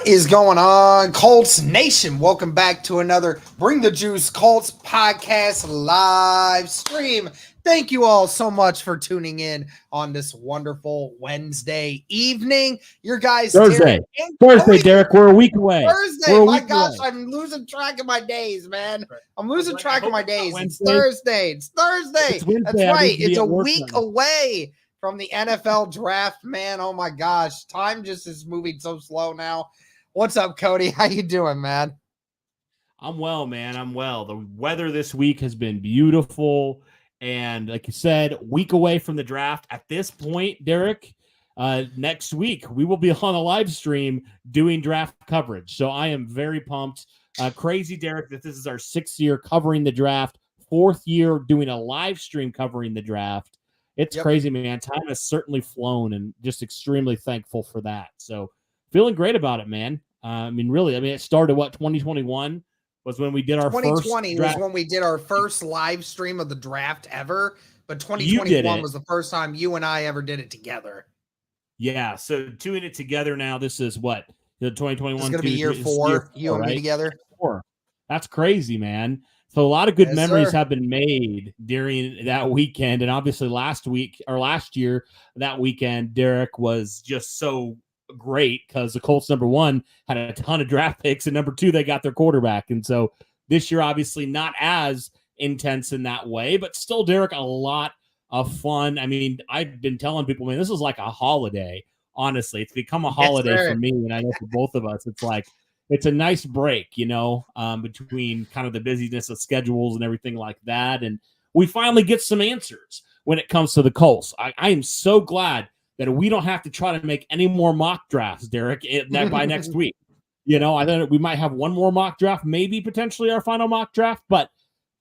What is going on, Colts Nation? Welcome back to another Bring the Juice Colts podcast live stream. Thank you all so much for tuning in on this wonderful Wednesday evening. Your guys, Thursday, Derek. We're a week away. Thursday, my gosh, I'm losing track of my days, man. I'm losing track of my days. It's Thursday. It's Thursday. That's right. It's a week away from the NFL draft, man. Oh my gosh, time just is moving so slow now. What's up, Cody? How you doing, man? I'm well, man. I'm well. The weather this week has been beautiful, and like you said, week away from the draft. At this point, Derek, next week we will be on a live stream doing draft coverage. So I am very pumped. Crazy, Derek, that this is our 6th year covering the draft, 4th year doing a live stream covering the draft. It's crazy, man. Time has certainly flown, and just extremely thankful for that. So feeling great about it, man. It started, 2021 was when we did our 2020 was when we did our first live stream of the draft ever, but 2021 was the first time you and I ever did it together. Yeah, so doing it together now, this is what? The 2021 is going to be year 4, you and me together. 4. That's crazy, man. So a lot of good memories have been made during that weekend. And obviously last year, that weekend, Derek, was just so great because the Colts, number 1, had a ton of draft picks, and number 2, they got their quarterback. And so this year, obviously not as intense in that way, but still, Derek, a lot of fun. I mean, I've been telling people, man, this is like a holiday. Honestly, it's become a holiday for me. And I know for both of us, it's like, it's a nice break, between kind of the busyness of schedules and everything like that. And we finally get some answers when it comes to the Colts. I am so glad that we don't have to try to make any more mock drafts, Derek, by next week. I think we might have one more mock draft, maybe potentially our final mock draft. But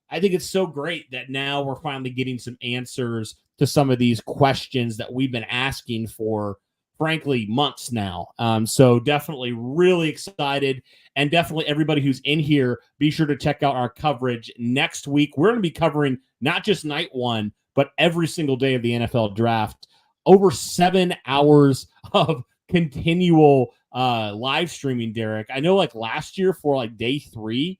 I think it's so great that now we're finally getting some answers to some of these questions that we've been asking for, frankly, months now. So definitely really excited, and definitely everybody who's in here, be sure to check out our coverage next week. We're going to be covering not just night 1, but every single day of the NFL draft. Over 7 hours of continual live streaming, Derek. I know last year for day 3,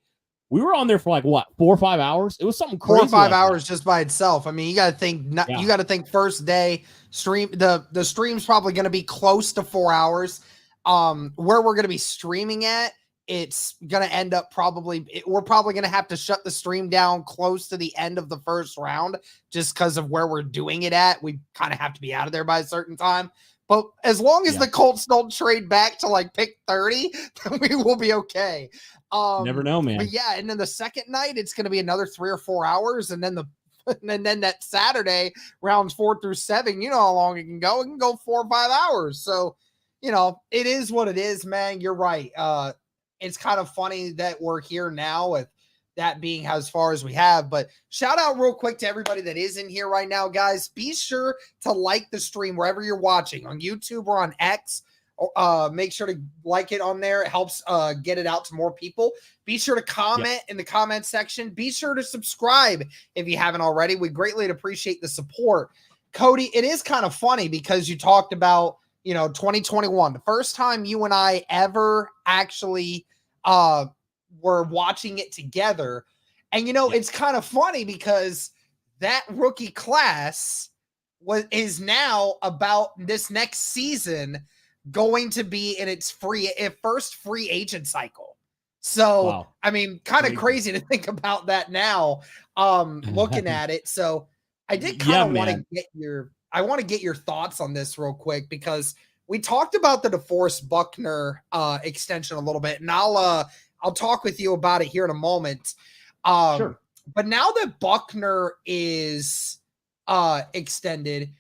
we were on there for 4 or 5 hours. It was something crazy. 4 or 5 hours just by itself. I mean, you got to think. You got to think first day stream. The stream's probably going to be close to 4 hours. Where we're going to be streaming at, it's going to end up we're probably going to have to shut the stream down close to the end of the first round, just because of where we're doing it at. We kind of have to be out of there by a certain time. But as long as the Colts don't trade back to pick 30, then we will be okay. Never know, man. But yeah, and then the second night, it's going to be another 3 or 4 hours, and then then that Saturday, rounds 4 through 7, you know how long it can go. It can go 4 or 5 hours. So, it is what it is, man. You're right. It's kind of funny that we're here now with that being as far as we have. But shout out real quick to everybody that is in here right now, guys. Be sure to like the stream wherever you're watching, on YouTube or on X. Make sure to like it on there. It helps get it out to more people. Be sure to comment in the comment section. Be sure to subscribe if you haven't already. We greatly appreciate the support. Cody, it is kind of funny because you talked about 2021, the first time you and I ever actually were watching it together. And it's kind of funny because that rookie class is now about this next season going to be in its first free agent cycle. So, wow. I mean, kind of crazy to think about that now, looking at it. So I did kind of want to get your thoughts on this real quick, because we talked about the DeForest Buckner extension a little bit, and I'll talk with you about it here in a moment. Sure. But now that Buckner is extended,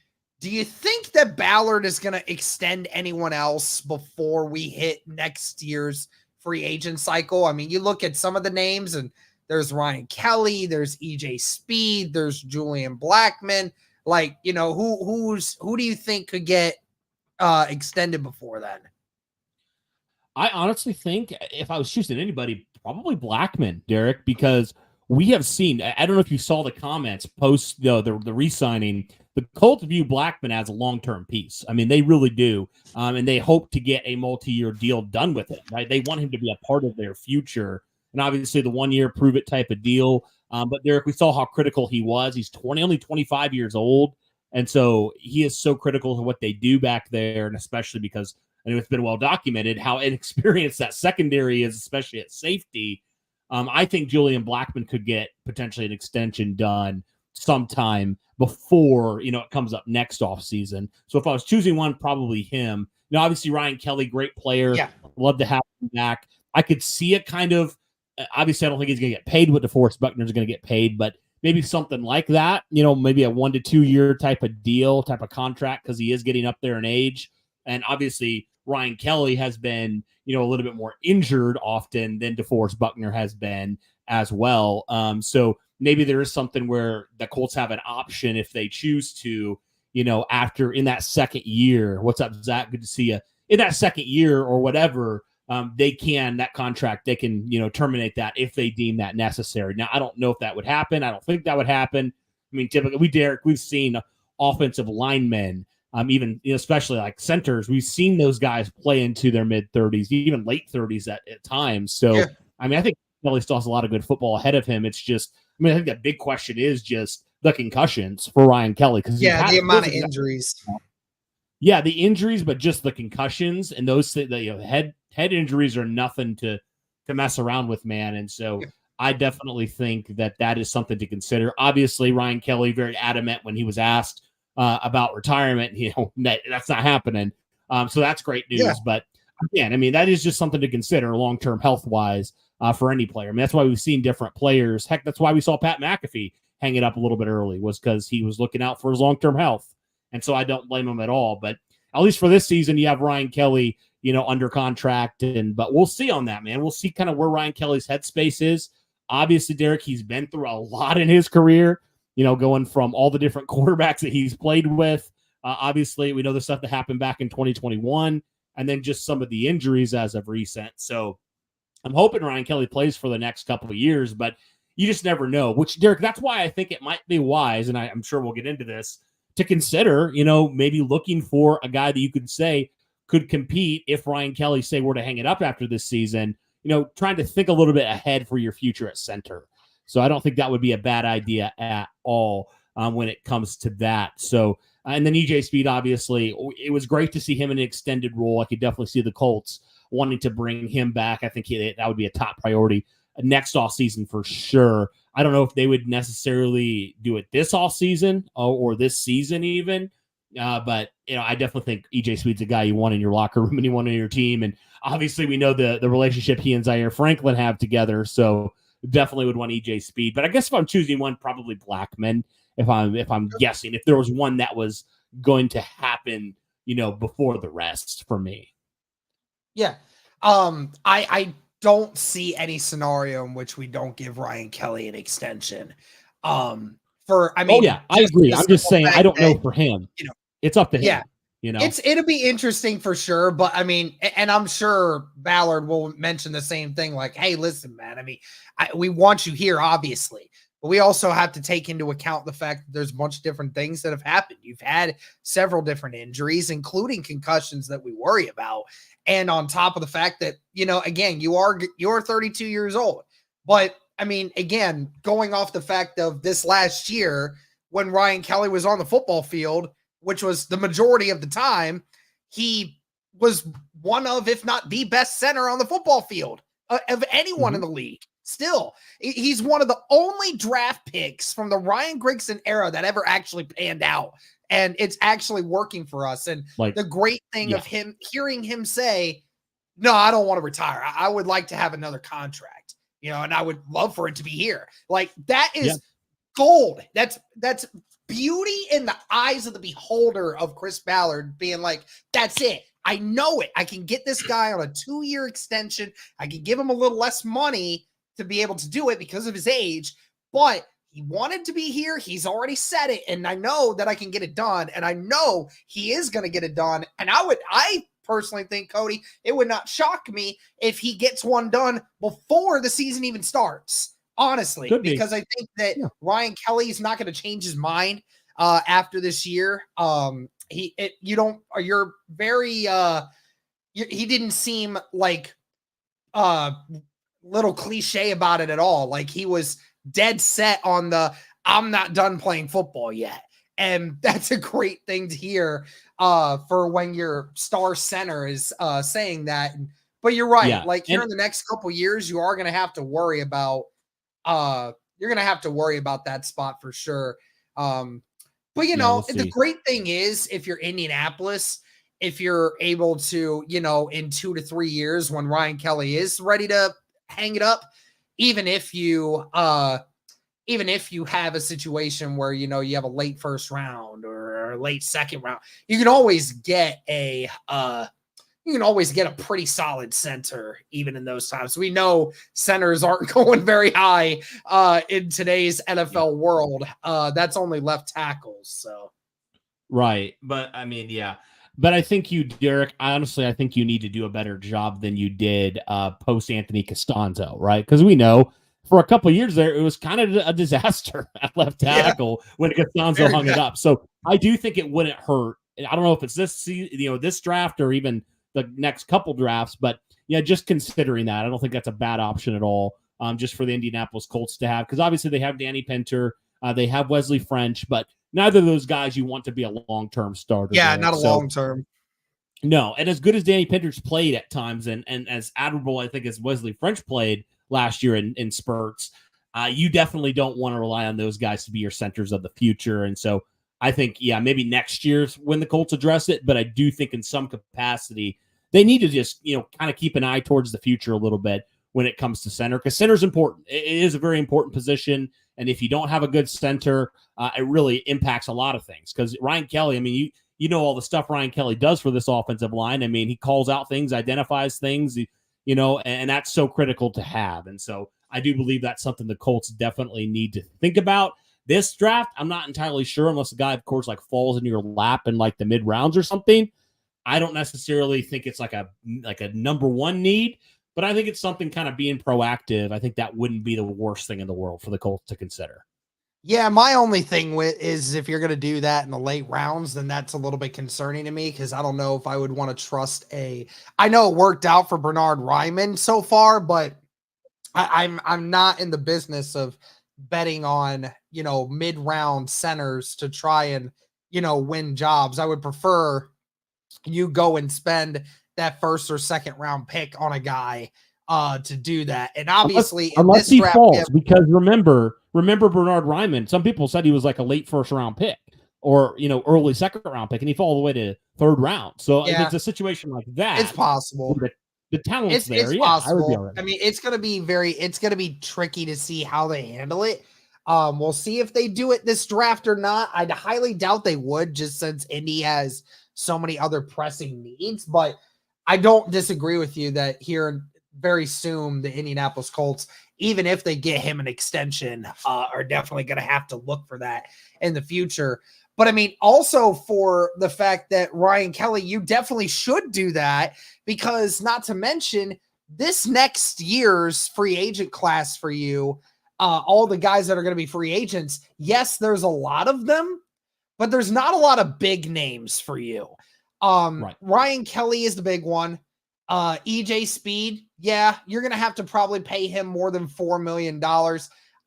do you think that Ballard is going to extend anyone else before we hit next year's free agent cycle? I mean, you look at some of the names, and there's Ryan Kelly, there's EJ Speed, there's Julian Blackmon. Who do you think could get extended before then? I honestly think, if I was choosing anybody, probably Blackmon, Derek, because we have seen, I don't know if you saw the comments post the re-signing the Colts view Blackman as a long-term piece. I mean, they really do. And they hope to get a multi-year deal done with him, right? They want him to be a part of their future. And obviously the 1 year prove it type of deal. But Derek, we saw how critical he was. He's only 25 years old. And so he is so critical to what they do back there. And especially because I know it's been well documented how inexperienced that secondary is, especially at safety. I think Julian Blackman could get potentially an extension done sometime before, it comes up next offseason. So if I was choosing one, probably him. Obviously Ryan Kelly, great player. Yeah. Love to have him back. I could see it kind of, obviously I don't think he's going to get paid what DeForest Buckner's going to get paid, but maybe something like that, maybe a 1 to 2 year type of deal, type of contract, because he is getting up there in age. And obviously Ryan Kelly has been, a little bit more injured often than DeForest Buckner has been as well. So maybe there is something where the Colts have an option if they choose to, after in that second year. What's up, Zach? Good to see you. In that second year or whatever, they can terminate that if they deem that necessary. Now, I don't know if that would happen. I don't think that would happen. I mean, typically, we've seen offensive linemen, even especially like centers. We've seen those guys play into their mid 30s, even late 30s at times. So, yeah. I mean, I think Kelly still has a lot of good football ahead of him. It's just, I think that big question is just the concussions for Ryan Kelly. The amount of injuries. Yeah, the injuries, but just the concussions and those head injuries are nothing to mess around with, man. And so I definitely think that is something to consider. Obviously, Ryan Kelly very adamant when he was asked about retirement. That's not happening. So that's great news. Yeah. But again, that is just something to consider long-term health-wise for any player. That's why we've seen different players. Heck, that's why we saw Pat McAfee hang it up a little bit early, was because he was looking out for his long-term health. And so I don't blame him at all. But at least for this season, you have Ryan Kelly, under contract. But we'll see on that, man. We'll see kind of where Ryan Kelly's headspace is. Obviously, Derek, he's been through a lot in his career, going from all the different quarterbacks that he's played with. Obviously, we know the stuff that happened back in 2021, and then just some of the injuries as of recent. So I'm hoping Ryan Kelly plays for the next couple of years, but you just never know. Which, Derek, that's why I think it might be wise, and I'm sure we'll get into this, to consider, maybe looking for a guy that you could say could compete if Ryan Kelly, say, were to hang it up after this season, trying to think a little bit ahead for your future at center. So I don't think that would be a bad idea at all when it comes to that. So, and then EJ Speed, obviously, it was great to see him in an extended role. I could definitely see the Colts wanting to bring him back. I think that would be a top priority next offseason for sure. I don't know if they would necessarily do it this offseason or this season even. But, I definitely think EJ Speed's a guy you want in your locker room and you want in your team. And obviously we know the relationship he and Zaire Franklin have together. So definitely would want EJ Speed. But I guess if I'm choosing one, probably Blackman, if I'm guessing, if there was one that was going to happen, before the rest for me. Yeah. I don't see any scenario in which we don't give Ryan Kelly an extension. I agree. I'm just saying, I don't know for him. It's up to him. Yeah. It'll be interesting for sure. But and I'm sure Ballard will mention the same thing. Like, hey, listen, man, we want you here, obviously. But we also have to take into account the fact that there's a bunch of different things that have happened. You've had several different injuries, including concussions that we worry about. And on top of the fact that, again, you're 32 years old. But again, going off the fact of this last year, when Ryan Kelly was on the football field, which was the majority of the time, he was one of, if not the best center on the football field of anyone in the league. Still, he's one of the only draft picks from the Ryan Grigson era that ever actually panned out. And it's actually working for us. And the great thing of hearing him say, no, I don't want to retire. I would like to have another contract, and I would love for it to be here. Like, that is gold. That's beauty in the eyes of the beholder of Chris Ballard being like, that's it. I know it. I can get this guy on a 2-year extension. I can give him a little less money to be able to do it because of his age, but he wanted to be here. He's already said it. And I know that I can get it done. And I know he is going to get it done. And I personally think, Cody, it would not shock me if he gets one done before the season even starts, honestly, because I think that Ryan Kelly is not going to change his mind. after this year. He didn't seem like little cliche about it at all. Like he was dead set on I'm not done playing football yet. And that's a great thing to hear for when your star center is saying that. But you're right. Yeah. Like here in the next couple years, you are going to have to worry about that spot for sure. But the great thing is if you're Indianapolis, if you're able to, in 2 to 3 years when Ryan Kelly is ready to hang it up, even if you have a situation where, you have a late first round or a late second round, you can always get a pretty solid center, even in those times. We know centers aren't going very high in today's NFL world. That's only left tackles. So, right. But I mean, yeah. But I think Derek, honestly, I think you need to do a better job than you did post Anthony Costanzo, right? Because we know for a couple of years there, it was kind of a disaster at left tackle when Costanzo hung it up. So I do think it wouldn't hurt. I don't know if it's this draft or even the next couple drafts, but yeah, just considering that, I don't think that's a bad option at all. Just for the Indianapolis Colts to have, because obviously they have Danny Pinter, they have Wesley French, but neither of those guys you want to be a long-term starter. Yeah, not a long-term. No, and as good as Danny Pinter's played at times, and as admirable I think as Wesley French played last year in spurts, you definitely don't want to rely on those guys to be your centers of the future. And so I think, maybe next year's when the Colts address it, but I do think in some capacity they need to just, kind of keep an eye towards the future a little bit when it comes to center, because center is important. It is a very important position. And if you don't have a good center, it really impacts a lot of things. Because Ryan Kelly, I mean, you know all the stuff Ryan Kelly does for this offensive line. I mean, he calls out things, identifies things, and that's so critical to have. And so I do believe that's something the Colts definitely need to think about. This draft, I'm not entirely sure, unless a guy, of course, like falls into your lap in like the mid rounds or something. I don't necessarily think it's like a number one need, but I think it's something kind of being proactive. I think that wouldn't be the worst thing in the world for the Colts to consider. Yeah, my only thing is if you're going to do that in the late rounds, then that's a little bit concerning to me, because I don't know if I would want to trust I know it worked out for Bernard Ryman so far, but I'm not in the business of betting on, mid-round centers to try and, win jobs. I would prefer you go and spend that first or second round pick on a guy to do that. And obviously unless he falls, because remember Bernard Ryman, some people said he was like a late first round pick or, early second round pick, and he fell all the way to third round. So if it's a situation like that, it's possible. The talent's there. It's possible. I mean, it's going to be tricky to see how they handle it. We'll see if they do it this draft or not. I'd highly doubt they would, just since Indy has so many other pressing needs. But I don't disagree with you that here very soon the Indianapolis Colts, even if they get him an extension, are definitely going to have to look for that in the future. But I mean, also for the fact that Ryan Kelly, you definitely should do that, because not to mention this next year's free agent class for you, all the guys that are going to be free agents. Yes, there's a lot of them, but there's not a lot of big names for you. Right. Ryan Kelly is the big one. EJ Speed, yeah, you're going to have to probably pay him more than $4 million.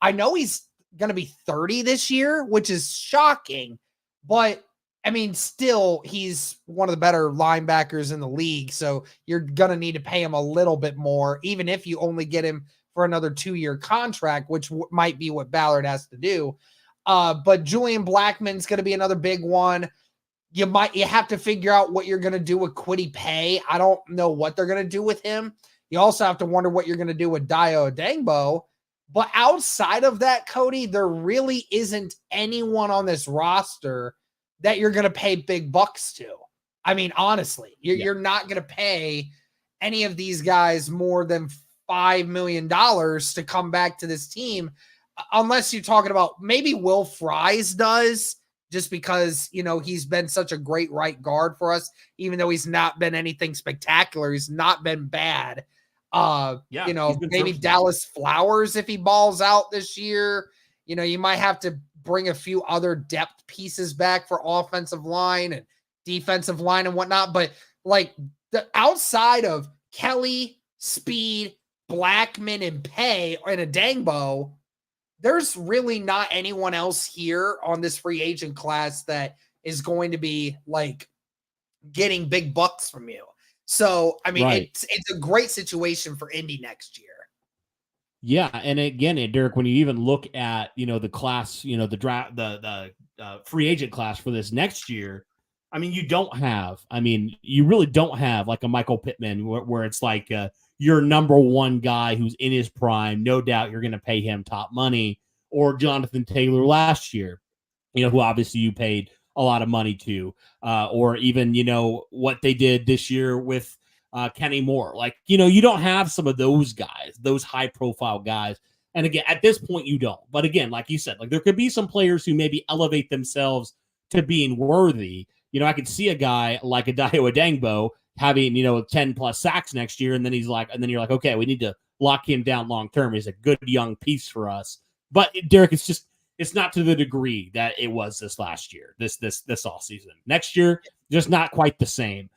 I know he's going to be 30 this year, which is shocking, but I mean, still, he's one of the better linebackers in the league, so you're going to need to pay him a little bit more, even if you only get him for another 2-year contract, which might be what Ballard has to do. But Julian Blackmon's going to be another big one. You have to figure out what you're going to do with Kwity Paye. I don't know what they're going to do with him. You also have to wonder what you're going to do with Dio Odengbo. But outside of that, Cody, there really isn't anyone on this roster that you're going to pay big bucks to. I mean, honestly, you're not going to pay any of these guys more than $5 million to come back to this team, unless you're talking about maybe Will Fries does, just because, he's been such a great right guard for us, even though he's not been anything spectacular. He's not been bad. Maybe Dallas Flowers, if he balls out this year, you might have to bring a few other depth pieces back for offensive line and defensive line and whatnot. But like the outside of Kelly, Speed, Blackman, and Pay and a Dangbo, there's really not anyone else here on this free agent class that is going to be like getting big bucks from you. So, I mean, it's a great situation for Indy next year. Yeah, and again, Derek, when you even look at, the class, the draft, the free agent class for this next year, I mean, you really don't have like a Michael Pittman where it's like your number one guy who's in his prime. No doubt you're going to pay him top money, or Jonathan Taylor last year, who obviously you paid a lot of money to, or even, what they did this year with Kenny Moore. Like, you don't have some of those guys, those high profile guys. And again, at this point, you don't. But again, like you said, like there could be some players who maybe elevate themselves to being worthy. I could see a guy like Adayo Adangbo having, 10 plus sacks next year. And then you're like, okay, we need to lock him down long term. He's a good young piece for us. But Derek, it's not to the degree that it was this last year, this off season. Next year, just not quite the same,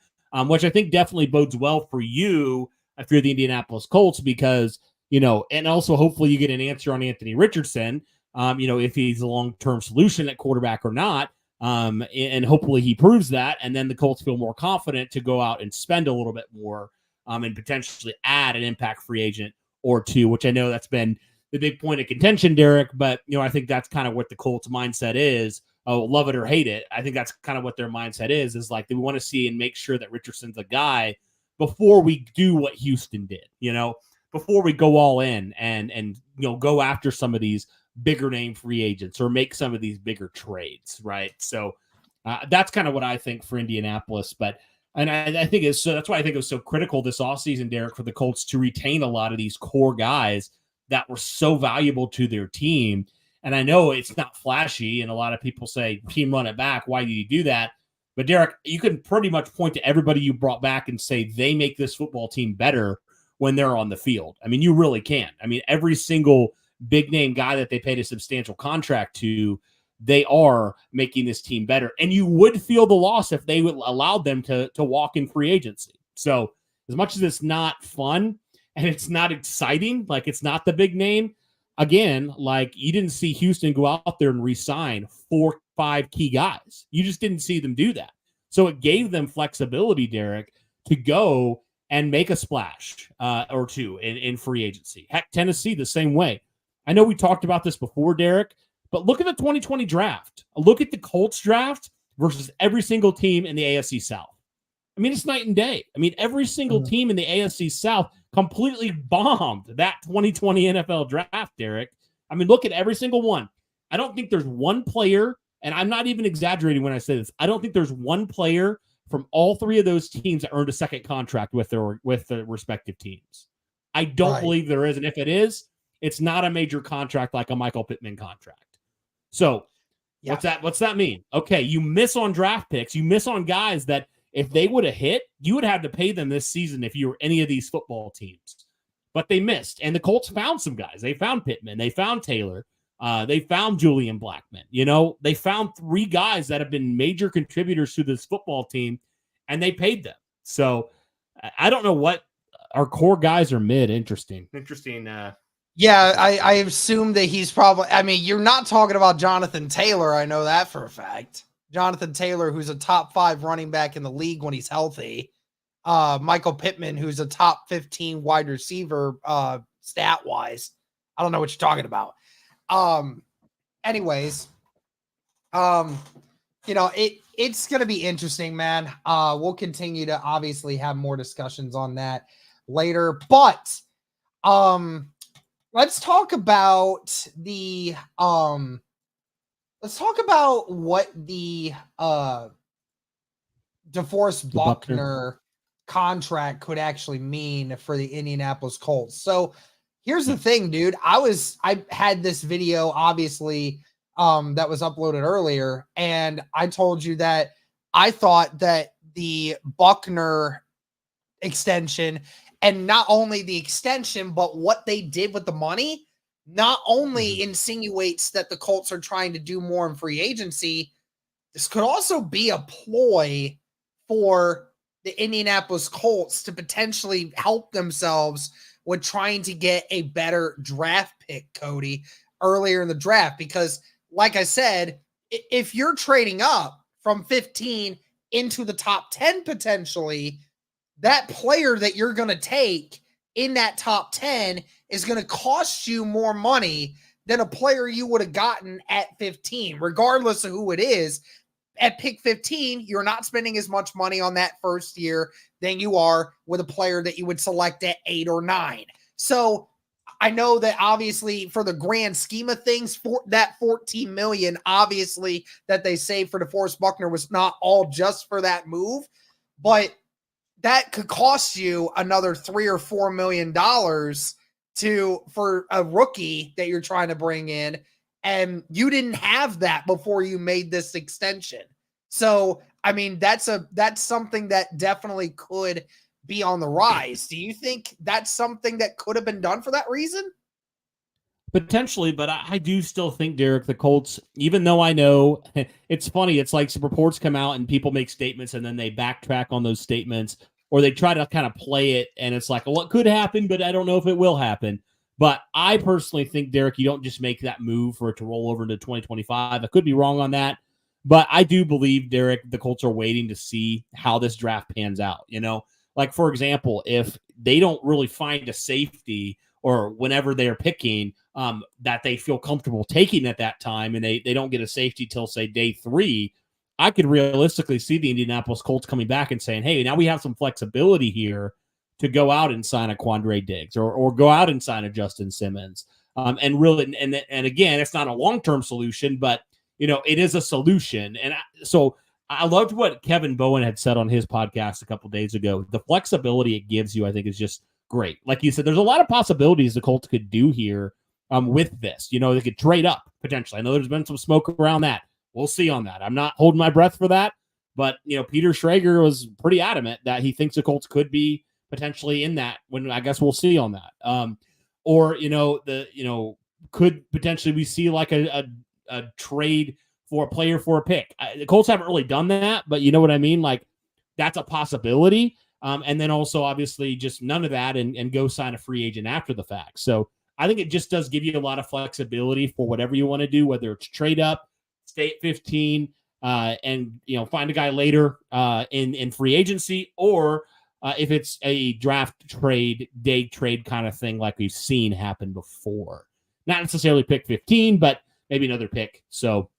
which I think definitely bodes well for you if you're the Indianapolis Colts, because, and also hopefully you get an answer on Anthony Richardson, if he's a long-term solution at quarterback or not. And hopefully he proves that. And then the Colts feel more confident to go out and spend a little bit more and potentially add an impact free agent or two, which I know that's been the big point of contention, Derek. But, I think that's kind of what the Colts mindset is. Oh, love it or hate it. I think that's kind of what their mindset is like they want to see and make sure that Richardson's a guy before we do what Houston did, before we go all in and go after some of these bigger name free agents or make some of these bigger trades, right? So that's kind of what I think for Indianapolis. But I think that's why I think it was so critical this offseason, Derek, for the Colts to retain a lot of these core guys that were so valuable to their team. And I know it's not flashy, and a lot of people say, team run it back. Why do you do that? But Derek, you can pretty much point to everybody you brought back and say they make this football team better when they're on the field. I mean, you really can. I mean, every single big name guy that they paid a substantial contract to, they are making this team better. And you would feel the loss if they would allow them to walk in free agency. So as much as it's not fun and it's not exciting, like it's not the big name, again, like you didn't see Houston go out there and re-sign 4-5 key guys. You just didn't see them do that. So it gave them flexibility, Derek, to go and make a splash or two in free agency. Heck, Tennessee the same way. I know we talked about this before, Derek, but look at the 2020 draft. Look at the Colts draft versus every single team in the AFC South. I mean, it's night and day. I mean, every single team in the AFC South completely bombed that 2020 NFL draft, Derek. I mean, look at every single one. I don't think there's one player, and I'm not even exaggerating when I say this, I don't think there's one player from all three of those teams that earned a second contract with their respective teams. I don't believe there is, and if it is, it's not a major contract like a Michael Pittman contract. So what's that mean? Okay, you miss on draft picks. You miss on guys that if they would have hit, you would have to pay them this season if you were any of these football teams. But they missed. And the Colts found some guys. They found Pittman. They found Taylor. They found Julian Blackman. They found 3 guys that have been major contributors to this football team, and they paid them. So I don't know what our core guys are mid. Interesting. Yeah, I assume that he's probably, I mean, you're not talking about Jonathan Taylor. I know that for a fact. Jonathan Taylor, who's a top 5 running back in the league when he's healthy. Michael Pittman, who's a top 15 wide receiver stat-wise. I don't know what you're talking about. Anyways, it's going to be interesting, man. We'll continue to obviously have more discussions on that later. But let's talk about what the DeForest Buckner contract could actually mean for the Indianapolis Colts. So here's the thing, dude. I had this video, obviously, that was uploaded earlier, and I told you that I thought that the Buckner extension, and not only the extension, but what they did with the money, not only insinuates that the Colts are trying to do more in free agency, this could also be a ploy for the Indianapolis Colts to potentially help themselves with trying to get a better draft pick, Cody, earlier in the draft. Because, like I said, if you're trading up from 15 into the top 10 potentially, that player that you're going to take in that top 10 is going to cost you more money than a player you would have gotten at 15, regardless of who it is. At pick 15, you're not spending as much money on that first year than you are with a player that you would select at 8 or 9. So I know that obviously for the grand scheme of things, for that $14 million, obviously that they saved for DeForest Buckner was not all just for that move, but that could cost you another $3 or $4 million for a rookie that you're trying to bring in. And you didn't have that before you made this extension. So, I mean, that's something that definitely could be on the rise. Do you think that's something that could have been done for that reason? Potentially, but I do still think, Derek, the Colts, even though I know it's funny, it's like some reports come out and people make statements and then they backtrack on those statements, or they try to kind of play it and it's like, well, it could happen, but I don't know if it will happen. But I personally think, Derek, you don't just make that move for it to roll over into 2025. I could be wrong on that. But I do believe, Derek, the Colts are waiting to see how this draft pans out. Like, for example, if they don't really find a safety or whenever they're picking that they feel comfortable taking at that time, and they don't get a safety till, say, day 3, I could realistically see the Indianapolis Colts coming back and saying, hey, now we have some flexibility here to go out and sign a Quandre Diggs or go out and sign a Justin Simmons. And really, and again, it's not a long-term solution, but, it is a solution. And so I loved what Kevin Bowen had said on his podcast a couple days ago. The flexibility it gives you, I think, is just great. Like you said, there's a lot of possibilities the Colts could do here with this. They could trade up potentially. I know there's been some smoke around that. We'll see on that. I'm not holding my breath for that. But, Peter Schrager was pretty adamant that he thinks the Colts could be potentially in that, when I guess we'll see on that. Could potentially we see like a trade for a player for a pick. The Colts haven't really done that, but you know what I mean? Like, that's a possibility. And then also obviously just none of that and go sign a free agent after the fact. So I think it just does give you a lot of flexibility for whatever you want to do, whether it's trade up, stay at 15, and find a guy later in free agency, or if it's a draft trade, day trade kind of thing like we've seen happen before. Not necessarily pick 15, but maybe another pick. So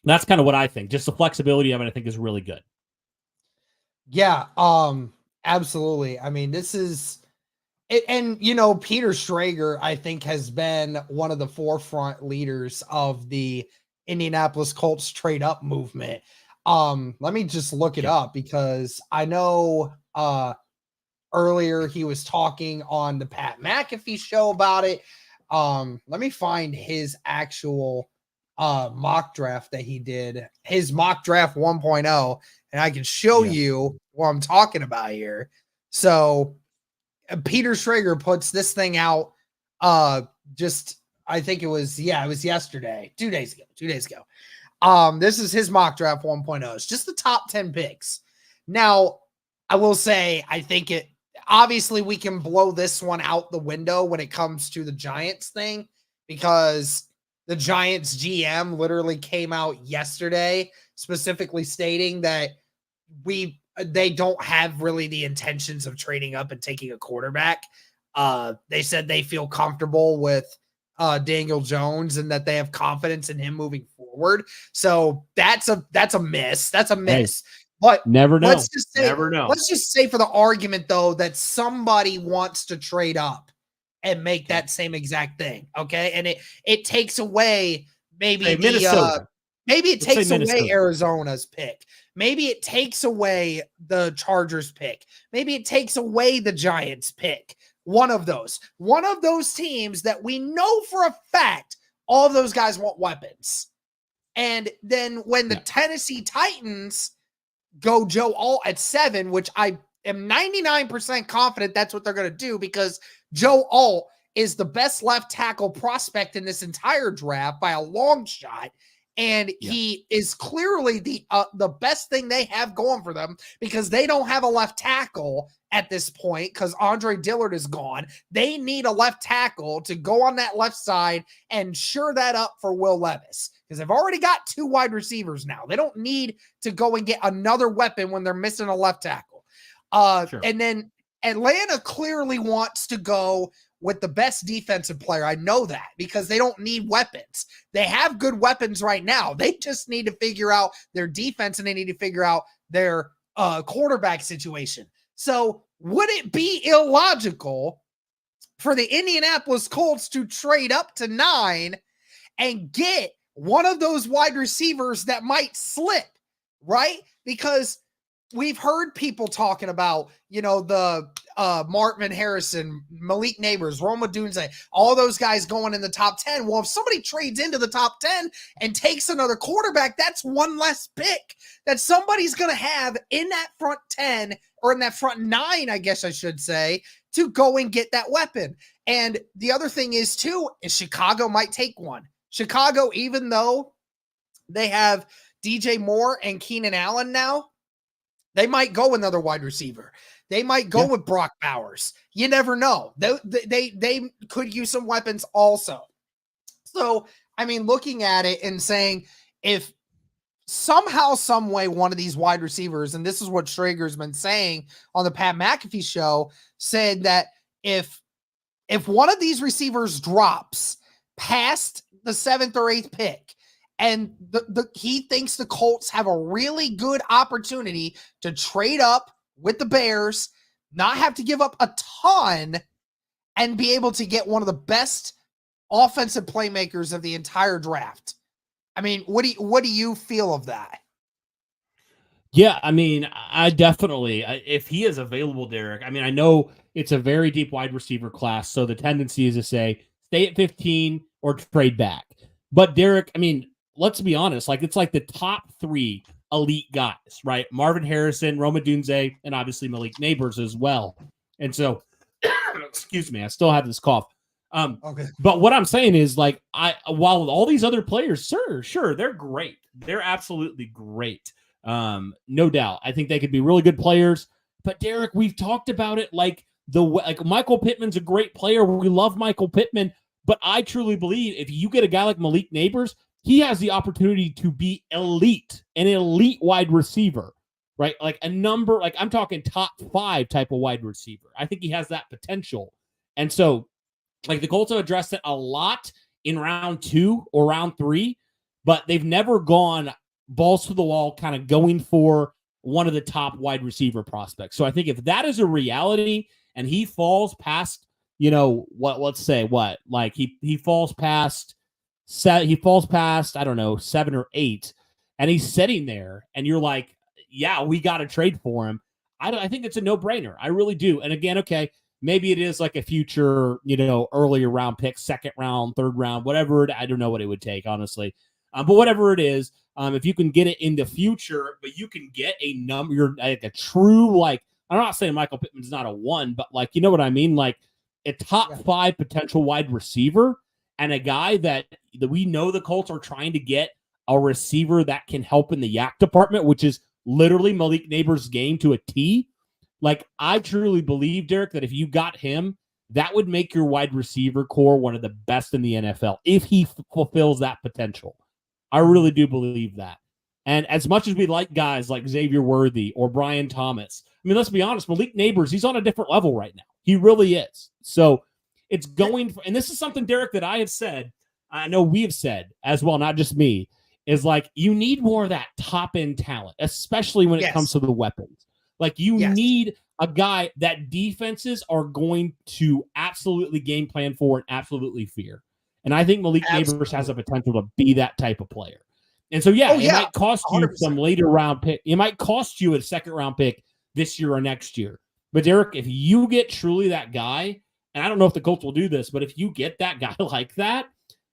that's kind of what I think. Just the flexibility of it, I think, is really good. Yeah, absolutely. I mean, this is it, and Peter Schrager, I think, has been one of the forefront leaders of the Indianapolis Colts trade up movement. Let me just look it up, because I know earlier he was talking on the Pat McAfee show about it. Let me find his actual mock draft that he did, his mock draft 1.0, and I can show you what I'm talking about here. So Peter Schrager puts this thing out I think it was yesterday, 2 days ago. This is his mock draft 1.0. It's just the top 10 picks. Now, I will say, I think obviously we can blow this one out the window when it comes to the Giants thing, because the Giants GM literally came out yesterday specifically stating that they don't have really the intentions of trading up and taking a quarterback. They said they feel comfortable with Daniel Jones and that they have confidence in him moving forward. So that's a miss. That's a miss. Hey, but never know. Let's just say for the argument, though, that somebody wants to trade up and make that same exact thing. Okay. And it takes away maybe Minnesota. Maybe it takes away Arizona's pick. Maybe it takes away the Chargers pick. Maybe it takes away the Giants pick. One of those teams that we know for a fact all of those guys want weapons. And then when the Tennessee Titans go Joe Alt at 7, which I am 99% confident that's what they're going to do, because Joe Alt is the best left tackle prospect in this entire draft by a long shot. And he is clearly the best thing they have going for them, because they don't have a left tackle at this point because Andre Dillard is gone. They need a left tackle to go on that left side and shore that up for Will Levis, because they've already got 2 wide receivers now. They don't need to go and get another weapon when they're missing a left tackle. And then Atlanta clearly wants to go with the best defensive player. I know that, because they don't need weapons. They have good weapons right now. They just need to figure out their defense, and they need to figure out their quarterback situation. So would it be illogical for the Indianapolis Colts to trade up to 9 and get one of those wide receivers that might slip, right? Because we've heard people talking about, the Marvin Harrison, Malik Neighbors, Roma Dunze, all those guys going in the top 10. Well, if somebody trades into the top 10 and takes another quarterback, that's one less pick that somebody's going to have in that front 10, or in that front 9, I guess I should say, to go and get that weapon. And the other thing is, too, is Chicago might take one. Chicago, even though they have DJ Moore and Keenan Allen now, they might go another wide receiver. They might go with Brock Bowers. You never know. They could use some weapons also. So, I mean, looking at it and saying, if somehow, some way, one of these wide receivers, and this is what Schrager's been saying on the Pat McAfee show, said that if one of these receivers drops past the 7th or 8th pick, and he thinks the Colts have a really good opportunity to trade up with the Bears, not have to give up a ton, and be able to get one of the best offensive playmakers of the entire draft. I mean, what do you feel of that? Yeah, I mean, I definitely, if he is available, Derek, I mean, I know it's a very deep wide receiver class, so the tendency is to say, stay at 15 or trade back. But Derek, I mean, let's be honest, it's like the top 3 elite guys, right? Marvin Harrison, Roma Dunze, and obviously Malik Neighbors as well. And so, excuse me, I still have this cough. Okay. But what I'm saying is, while all these other players, sure, they're great. They're absolutely great. No doubt. I think they could be really good players. But Derek, we've talked about it like Michael Pittman's a great player. We love Michael Pittman. But I truly believe if you get a guy like Malik Neighbors, he has the opportunity to be elite, an elite wide receiver, right? I'm talking top 5 type of wide receiver. I think he has that potential. And so, the Colts have addressed it a lot in round 2 or round 3, but they've never gone balls to the wall, kind of going for one of the top wide receiver prospects. So I think if that is a reality and he falls past, he falls past, I don't know, 7 or 8, and he's sitting there, and you're like, yeah, we got to trade for him. I think it's a no-brainer. I really do. And again, okay, maybe it is like a future, earlier round pick, 2nd round, 3rd round, whatever. I don't know what it would take, honestly. But whatever it is, if you can get it in the future, but you can get a number, you're like a true, I'm not saying Michael Pittman's not a 1, but you know what I mean? Like a top 5 potential wide receiver, and a guy that we know the Colts are trying to get a receiver that can help in the yak department, which is literally Malik Neighbors' game to a T. I truly believe, Derek, that if you got him, that would make your wide receiver core one of the best in the NFL if he fulfills that potential. I really do believe that. And as much as we like guys like Xavier Worthy or Brian Thomas, I mean, let's be honest, Malik Neighbors, he's on a different level right now. He really is. So it's going for, and this is something, Derek, that I have said, I know we have said as well, not just me, is you need more of that top end talent, especially when it comes to the weapons. You need a guy that defenses are going to absolutely game plan for and absolutely fear. And I think Malik Neighbors has the potential to be that type of player. And so, it might cost you 100%. Some later round pick. It might cost you a 2nd round pick this year or next year. But Derek, if you get truly that guy, and I don't know if the Colts will do this, but if you get that guy like that,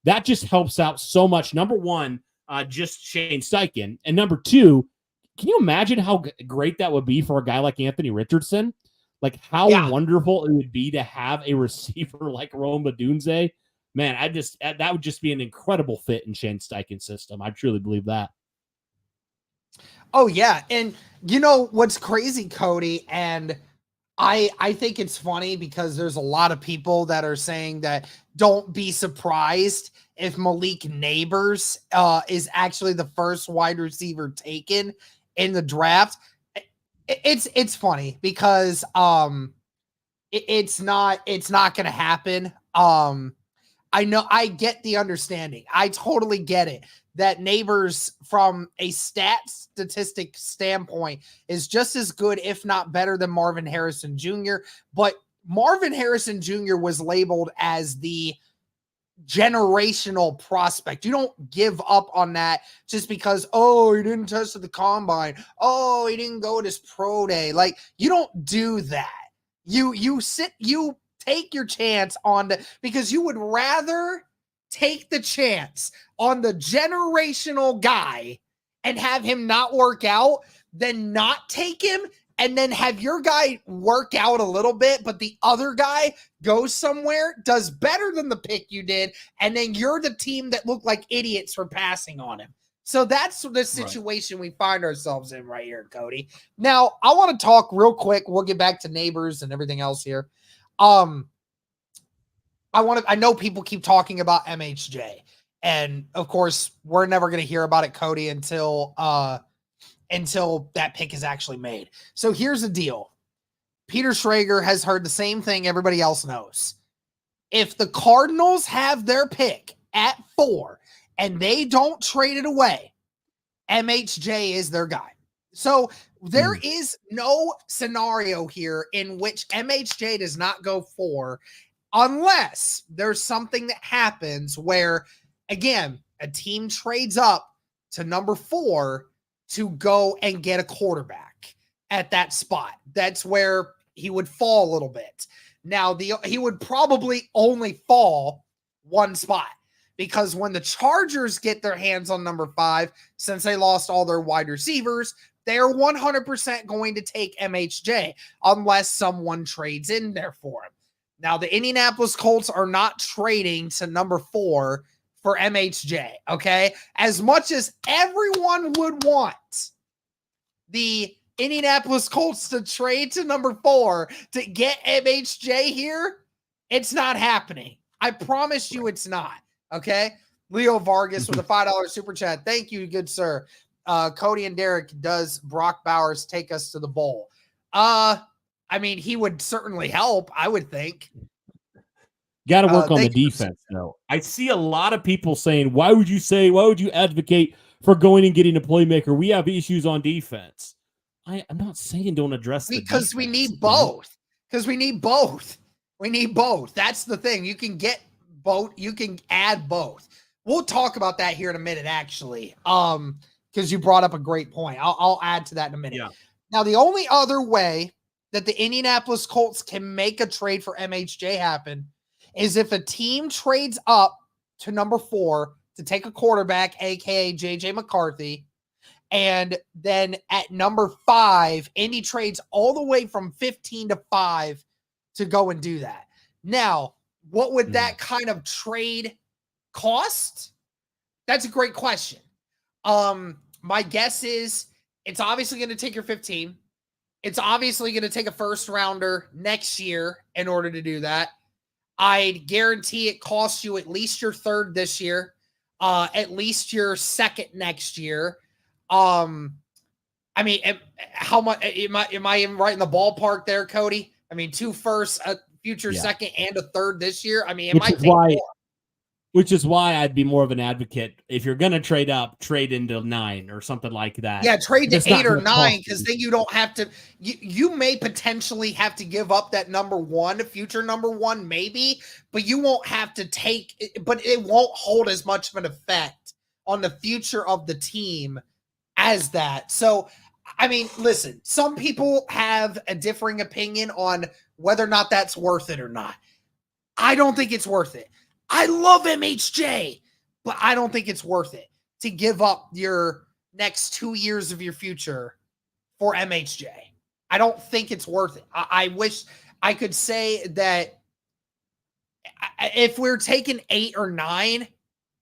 that just helps out so much. Number 1, just Shane Steichen. And number 2, can you imagine how great that would be for a guy like Anthony Richardson? Like how wonderful it would be to have a receiver like Rome Odunze. Man, that would just be an incredible fit in Shane Steichen's system. I truly believe that. Oh yeah, and you know what's crazy, Cody, and I think it's funny because there's a lot of people that are saying that don't be surprised if Malik Neighbors is actually the first wide receiver taken in the draft. It's funny because it's not going to happen. I know, I get the understanding. I totally get it that Neighbors, from a statistic standpoint, is just as good, if not better, than Marvin Harrison Jr. But Marvin Harrison Jr. was labeled as the generational prospect. You don't give up on that just because, oh, he didn't test at the combine. Oh, he didn't go at his pro day. Like, you don't do that. You take your chance on because you would rather take the chance on the generational guy and have him not work out than not take him and then have your guy work out a little bit, but the other guy goes somewhere, does better than the pick you did, and then you're the team that looked like idiots for passing on him. So that's the situation we find ourselves in right here, Cody. Now, I want to talk real quick. We'll get back to Neighbors and everything else here. I know people keep talking about MHJ, and of course we're never going to hear about it, Cody, until that pick is actually made. So here's the deal. Peter Schrager has heard the same thing everybody else knows. If the Cardinals have their pick at 4 and they don't trade it away, MHJ is their guy. So there is no scenario here in which MHJ does not go 4 unless there's something that happens where, again, a team trades up to number 4 to go and get a quarterback at that spot. That's where he would fall a little bit. Now, he would probably only fall one spot because when the Chargers get their hands on number 5, since they lost all their wide receivers, they're 100% going to take MHJ unless someone trades in there for him. Now, the Indianapolis Colts are not trading to number 4 for MHJ, okay? As much as everyone would want the Indianapolis Colts to trade to number 4 to get MHJ here, it's not happening. I promise you it's not, okay? Leo Vargas with a $5 super chat. Thank you, good sir. Cody and Derek, does Brock Bowers take us to the bowl? I mean, he would certainly help, I would think. Got to work on the defense, though. I see a lot of people saying, why would you advocate for going and getting a playmaker? We have issues on defense. I'm not saying don't address the defense. Because we need both. Because we need both. We need both. That's the thing. You can get both. You can add both. We'll talk about that here in a minute, actually. Because you brought up a great point. I'll add to that in a minute. Yeah. Now, the only other way that the Indianapolis Colts can make a trade for MHJ happen is if a team trades up to number 4 to take a quarterback, aka JJ McCarthy, and then at number 5, Indy trades all the way from 15 to 5 to go and do that. Now, what would that kind of trade cost? That's a great question. My guess is it's obviously going to take your 15. It's obviously going to take a first rounder next year in order to do that. I'd guarantee it costs you at least your 3rd this year, at least your 2nd next year. I mean, how much am I right in the ballpark there, Cody? I mean, 2 firsts, a future 2nd, and a 3rd this year. I mean, it might take more. Which is why I'd be more of an advocate. If you're going to trade up, trade into 9 or something like that. Yeah, trade to 8 or 9 because then you don't have to. You may potentially have to give up that number 1, future number 1, maybe, but you won't have to take. But it won't hold as much of an effect on the future of the team as that. So, I mean, listen, some people have a differing opinion on whether or not that's worth it or not. I don't think it's worth it. I love MHJ, but I don't think it's worth it to give up your next 2 years of your future for MHJ. I don't think it's worth it. I wish I could say that if we're taking 8 or 9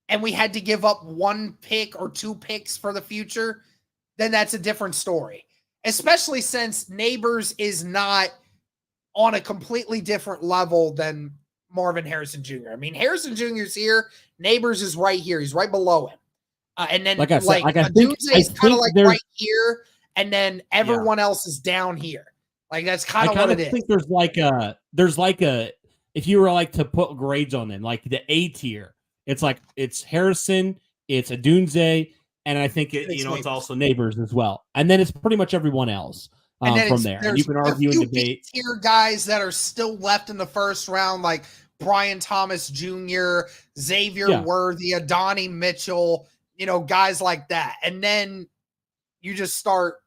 and we had to give up 1 pick or 2 picks for the future, then that's a different story. Especially since Neighbors is not on a completely different level than Marvin Harrison Jr. I mean, Harrison Jr. is here. Neighbors is right here. He's right below him. And then like I said, Adunze is kind of like right here. And then everyone else is down here. Like that's kind of what it is. I think there's like a, if you were like to put grades on them, like the A tier, it's Harrison, it's Adunze, and I think it's also Neighbors as well. And then it's pretty much everyone else from there. And you can argue and debate. Tier guys that are still left in the first round, like Brian Thomas Jr., Xavier Worthy, Adonai Mitchell, guys like that. And then you just start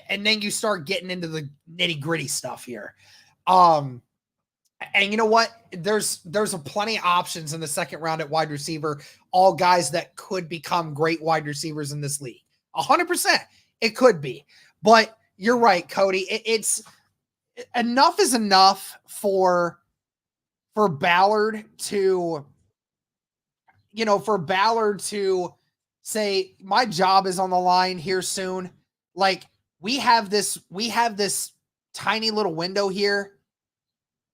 getting into the nitty gritty stuff here. And you know what? There's a plenty of options in the second round at wide receiver, all guys that could become great wide receivers in this league. 100%. It could be. But you're right, Cody. It's enough is enough for Ballard to, say my job is on the line here soon. Like we have this tiny little window here.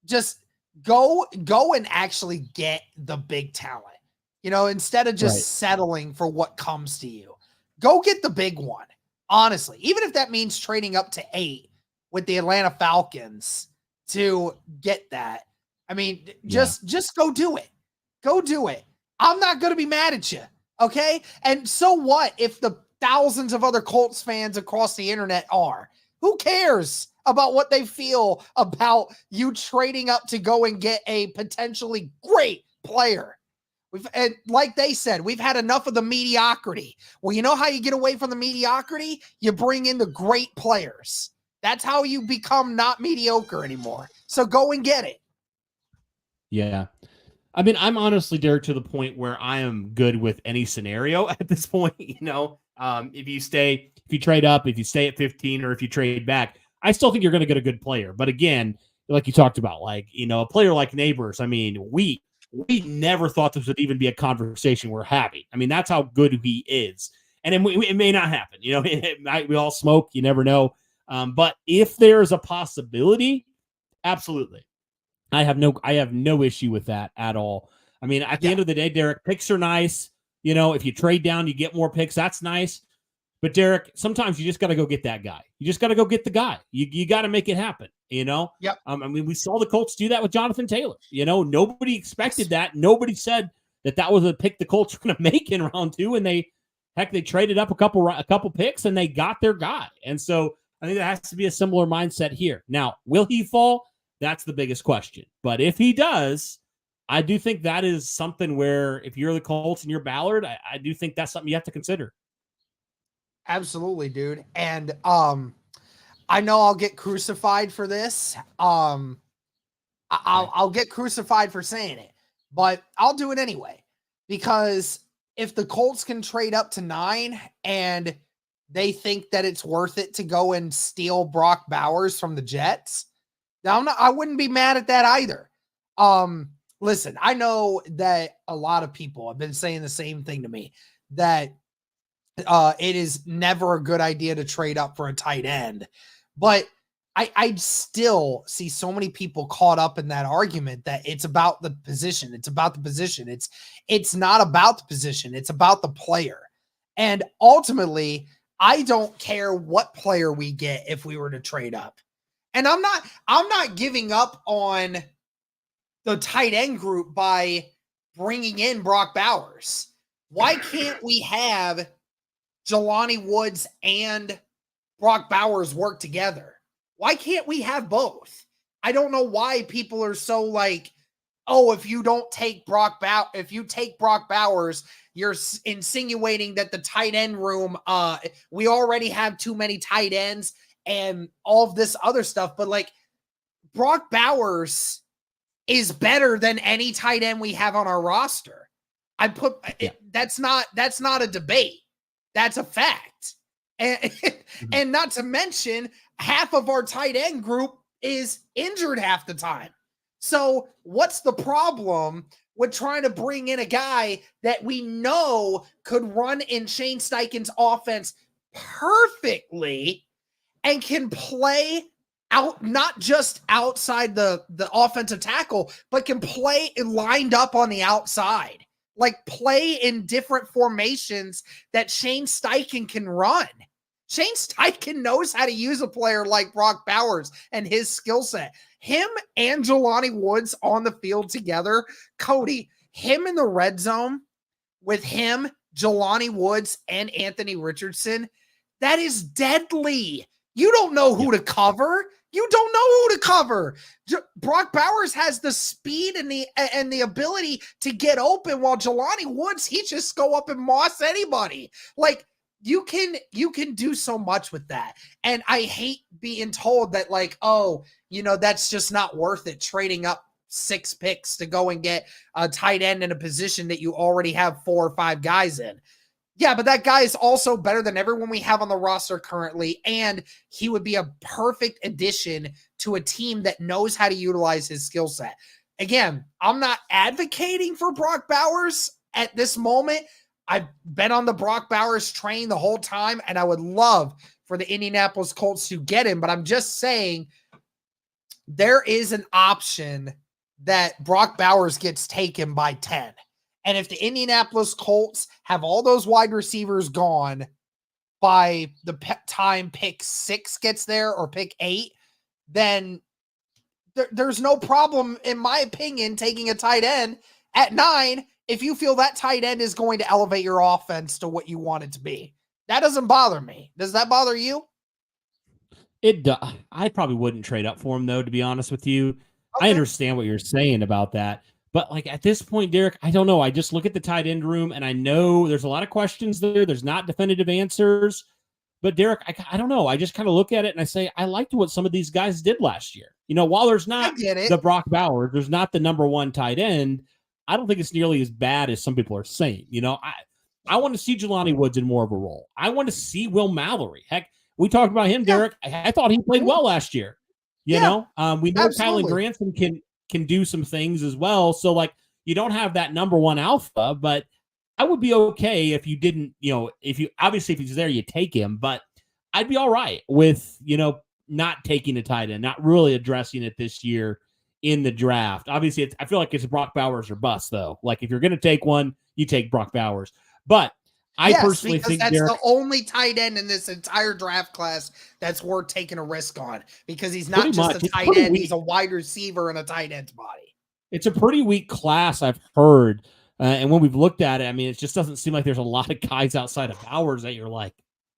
Just go and actually get the big talent, instead of just settling for what comes to you. Go get the big one, honestly, even if that means trading up to 8 with the Atlanta Falcons to get that. I mean, just go do it. Go do it. I'm not going to be mad at you. Okay. And so what if the thousands of other Colts fans across the internet are? Who cares about what they feel about you trading up to go and get a potentially great player? And like they said, we've had enough of the mediocrity. Well, you know how you get away from the mediocrity? You bring in the great players. That's how you become not mediocre anymore. So go and get it. Yeah. I mean, I'm honestly, Derek, to the point where I am good with any scenario at this point. If you trade up, if you stay at 15, or if you trade back, I still think you're going to get a good player. But again, like you talked about, a player like Neighbors, I mean, we never thought this would even be a conversation we're having. I mean, that's how good he is. And it may not happen. We all smoke. You never know. But if there's a possibility, absolutely. I have no issue with that at all. I mean, at the end of the day, Derek, picks are nice. If you trade down, you get more picks. That's nice. But Derek, sometimes you just got to go get that guy. You just got to go get the guy. You got to make it happen. Yep. I mean, we saw the Colts do that with Jonathan Taylor. Nobody expected that. Nobody said that was a pick the Colts were going to make in round 2, and they traded up a couple picks and they got their guy. And so I think that has to be a similar mindset here. Now, will he fall? That's the biggest question. But if he does, I do think that is something where if you're the Colts and you're Ballard, I do think that's something you have to consider. Absolutely, dude. And I know I'll get crucified for this. I'll get crucified for saying it, but I'll do it anyway. Because if the Colts can trade up to 9 and they think that it's worth it to go and steal Brock Bowers from the Jets, now I wouldn't be mad at that either. Listen, I know that a lot of people have been saying the same thing to me, that it is never a good idea to trade up for a tight end. But I still see so many people caught up in that argument that it's about the position. It's about the position. It's not about the position. It's about the player. And ultimately, I don't care what player we get if we were to trade up. And I'm not giving up on the tight end group by bringing in Brock Bowers. Why can't we have Jelani Woods and Brock Bowers work together? Why can't we have both? I don't know why people are so like, oh, if you take Brock Bowers, you're insinuating that the tight end room, we already have too many tight ends and all of this other stuff. But like, Brock Bowers is better than any tight end we have on our roster. That's not a debate. That's a fact. And not to mention, half of our tight end group is injured half the time. So what's the problem with trying to bring in a guy that we know could run in Shane Steichen's offense perfectly and can play out, not just outside the offensive tackle, but can play lined up on the outside, like play in different formations that Shane Steichen can run. Shane Steichen knows how to use a player like Brock Bowers and his skill set. Him and Jelani Woods on the field together, Cody, him in the red zone with him, Jelani Woods, and Anthony Richardson, that is deadly. You don't know who to cover. You don't know who to cover. Brock Bowers has the speed and the ability to get open, while Jelani Woods, he just go up and moss anybody. Like, you can do so much with that. And I hate being told that, like, oh, that's just not worth it, trading up 6 picks to go and get a tight end in a position that you already have 4 or 5 guys in. Yeah, but that guy is also better than everyone we have on the roster currently, and he would be a perfect addition to a team that knows how to utilize his skill set. Again, I'm not advocating for Brock Bowers at this moment. I've been on the Brock Bowers train the whole time, and I would love for the Indianapolis Colts to get him, but I'm just saying there is an option that Brock Bowers gets taken by 10. And if the Indianapolis Colts have all those wide receivers gone by the time pick 6 gets there or pick 8, then there's no problem, in my opinion, taking a tight end at 9 if you feel that tight end is going to elevate your offense to what you want it to be. That doesn't bother me. Does that bother you? It does. I probably wouldn't trade up for him, though, to be honest with you. Okay. I understand what you're saying about that. But, like, at this point, Derek, I don't know. I just look at the tight end room, and I know there's a lot of questions there. There's not definitive answers. But, Derek, I don't know. I just kind of look at it, and I say, I liked what some of these guys did last year. While there's not the Brock Bowers, there's not the number 1 tight end, I don't think it's nearly as bad as some people are saying. I want to see Jelani Woods in more of a role. I want to see Will Mallory. Heck, we talked about him, Derek. I thought he played well last year. We know Kylan Grantham can do some things as well. So, like, you don't have that number 1 alpha, but I would be okay if you didn't, if he's there, you take him, but I'd be all right with, not taking a tight end, not really addressing it this year in the draft. Obviously, I feel like it's Brock Bowers or bust, though. Like, if you're going to take one, you take Brock Bowers. But I personally think that's the only tight end in this entire draft class that's worth taking a risk on, because he's not just a tight end, he's a wide receiver in a tight end's body. It's a pretty weak class, I've heard. And when we've looked at it, I mean, it just doesn't seem like there's a lot of guys outside of Bowers that you're like,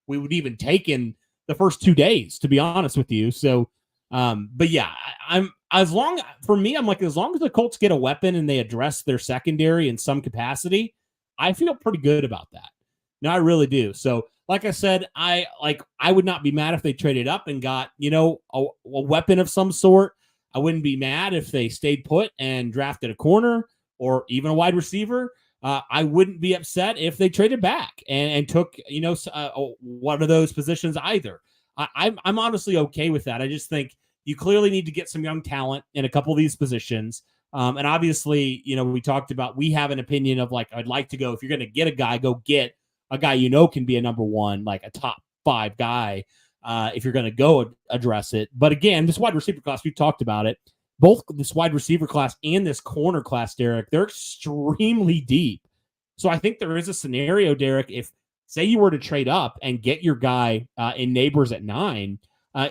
we would even take in the first 2 days, to be honest with you. So, but yeah, I'm as long as the Colts get a weapon and they address their secondary in some capacity, I feel pretty good about that. No, I really do. So, like I said, I would not be mad if they traded up and got, a weapon of some sort. I wouldn't be mad if they stayed put and drafted a corner or even a wide receiver. I wouldn't be upset if they traded back and took, one of those positions either. I'm honestly okay with that. I just think you clearly need to get some young talent in a couple of these positions. And obviously, we talked about, we have an opinion of, like, I'd like to go, if you're going to get a guy, go get a guy can be a number 1, like a top 5 guy, if you're going to go address it. But again, this wide receiver class, we've talked about it. Both this wide receiver class and this corner class, Derek, they're extremely deep. So I think there is a scenario, Derek, if, say, you were to trade up and get your guy in Neighbors at 9,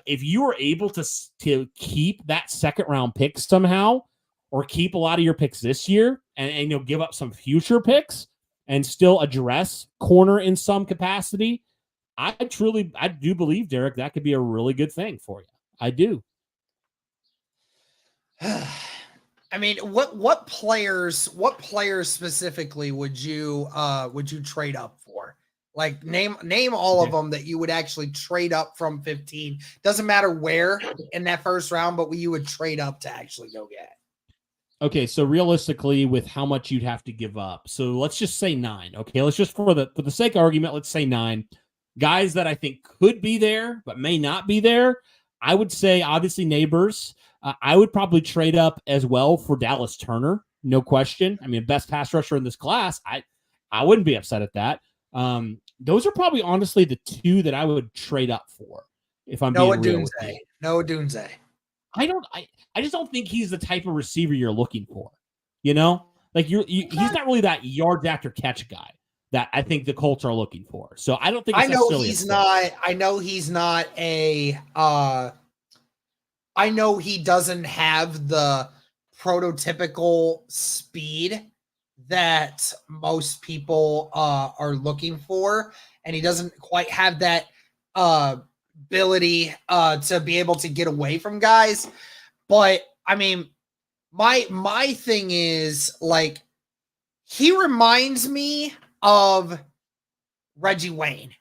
if you were able to keep that second-round pick somehow, or keep a lot of your picks this year and give up some future picks and still address corner in some capacity, I do believe, Derek, that could be a really good thing for you. I do. I mean, what players specifically would you trade up for? Like, name all of them that you would actually trade up from 15. Doesn't matter where in that first round, but you would trade up to actually go get. Okay, so realistically, with how much you'd have to give up, so let's just say 9. Okay, let's just for the sake of argument, let's say 9. guys that I think could be there but may not be there, I would say obviously Neighbors. I would probably trade up as well for Dallas Turner, no question. I mean, best pass rusher in this class. I wouldn't be upset at that. Those are probably honestly the two that I would trade up for, if I'm being real with you. Noah Dunze. I just don't think he's the type of receiver you're looking for. You know, like he's not really that yards after catch guy that I think the Colts are looking for. So I don't think I know he's not a I know he doesn't have the prototypical speed that most people are looking for, and he doesn't quite have that ability to be able to get away from guys. But I mean, my thing is, like, he reminds me of Reggie Wayne,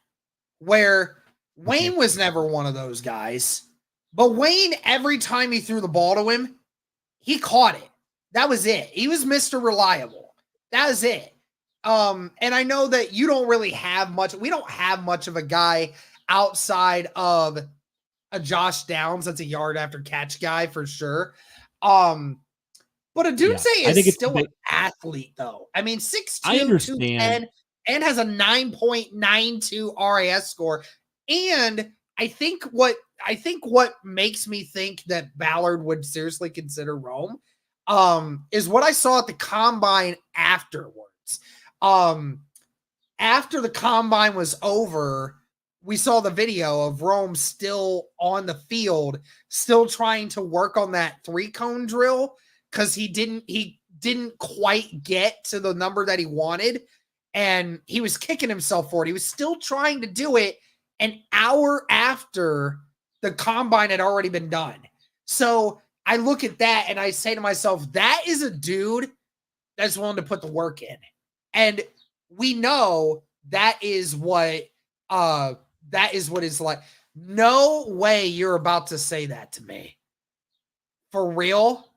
where Wayne was never one of those guys. But Wayne, every time he threw the ball to him, he caught it. That was it. He was Mr. Reliable. That was it. And I know that you don't really have much. We don't have much of a guy outside of a Josh Downs that's a yard after catch guy for sure. But Adunze is still an athlete, though. I mean, 6'2", 210, and has a 9.92 RAS score. And I think what makes me think that Ballard would seriously consider Rome is what I saw at the combine afterwards. After the combine was over, we saw the video of Rome still on the field, still trying to work on that 3-cone drill because he didn't quite get to the number that he wanted, and he was kicking himself for it. He was still trying to do it an hour after the combine had already been done. So I look at that and I say to myself, that is a dude that's willing to put the work in. And we know that is what is like. No way you're about to say that to me. For real?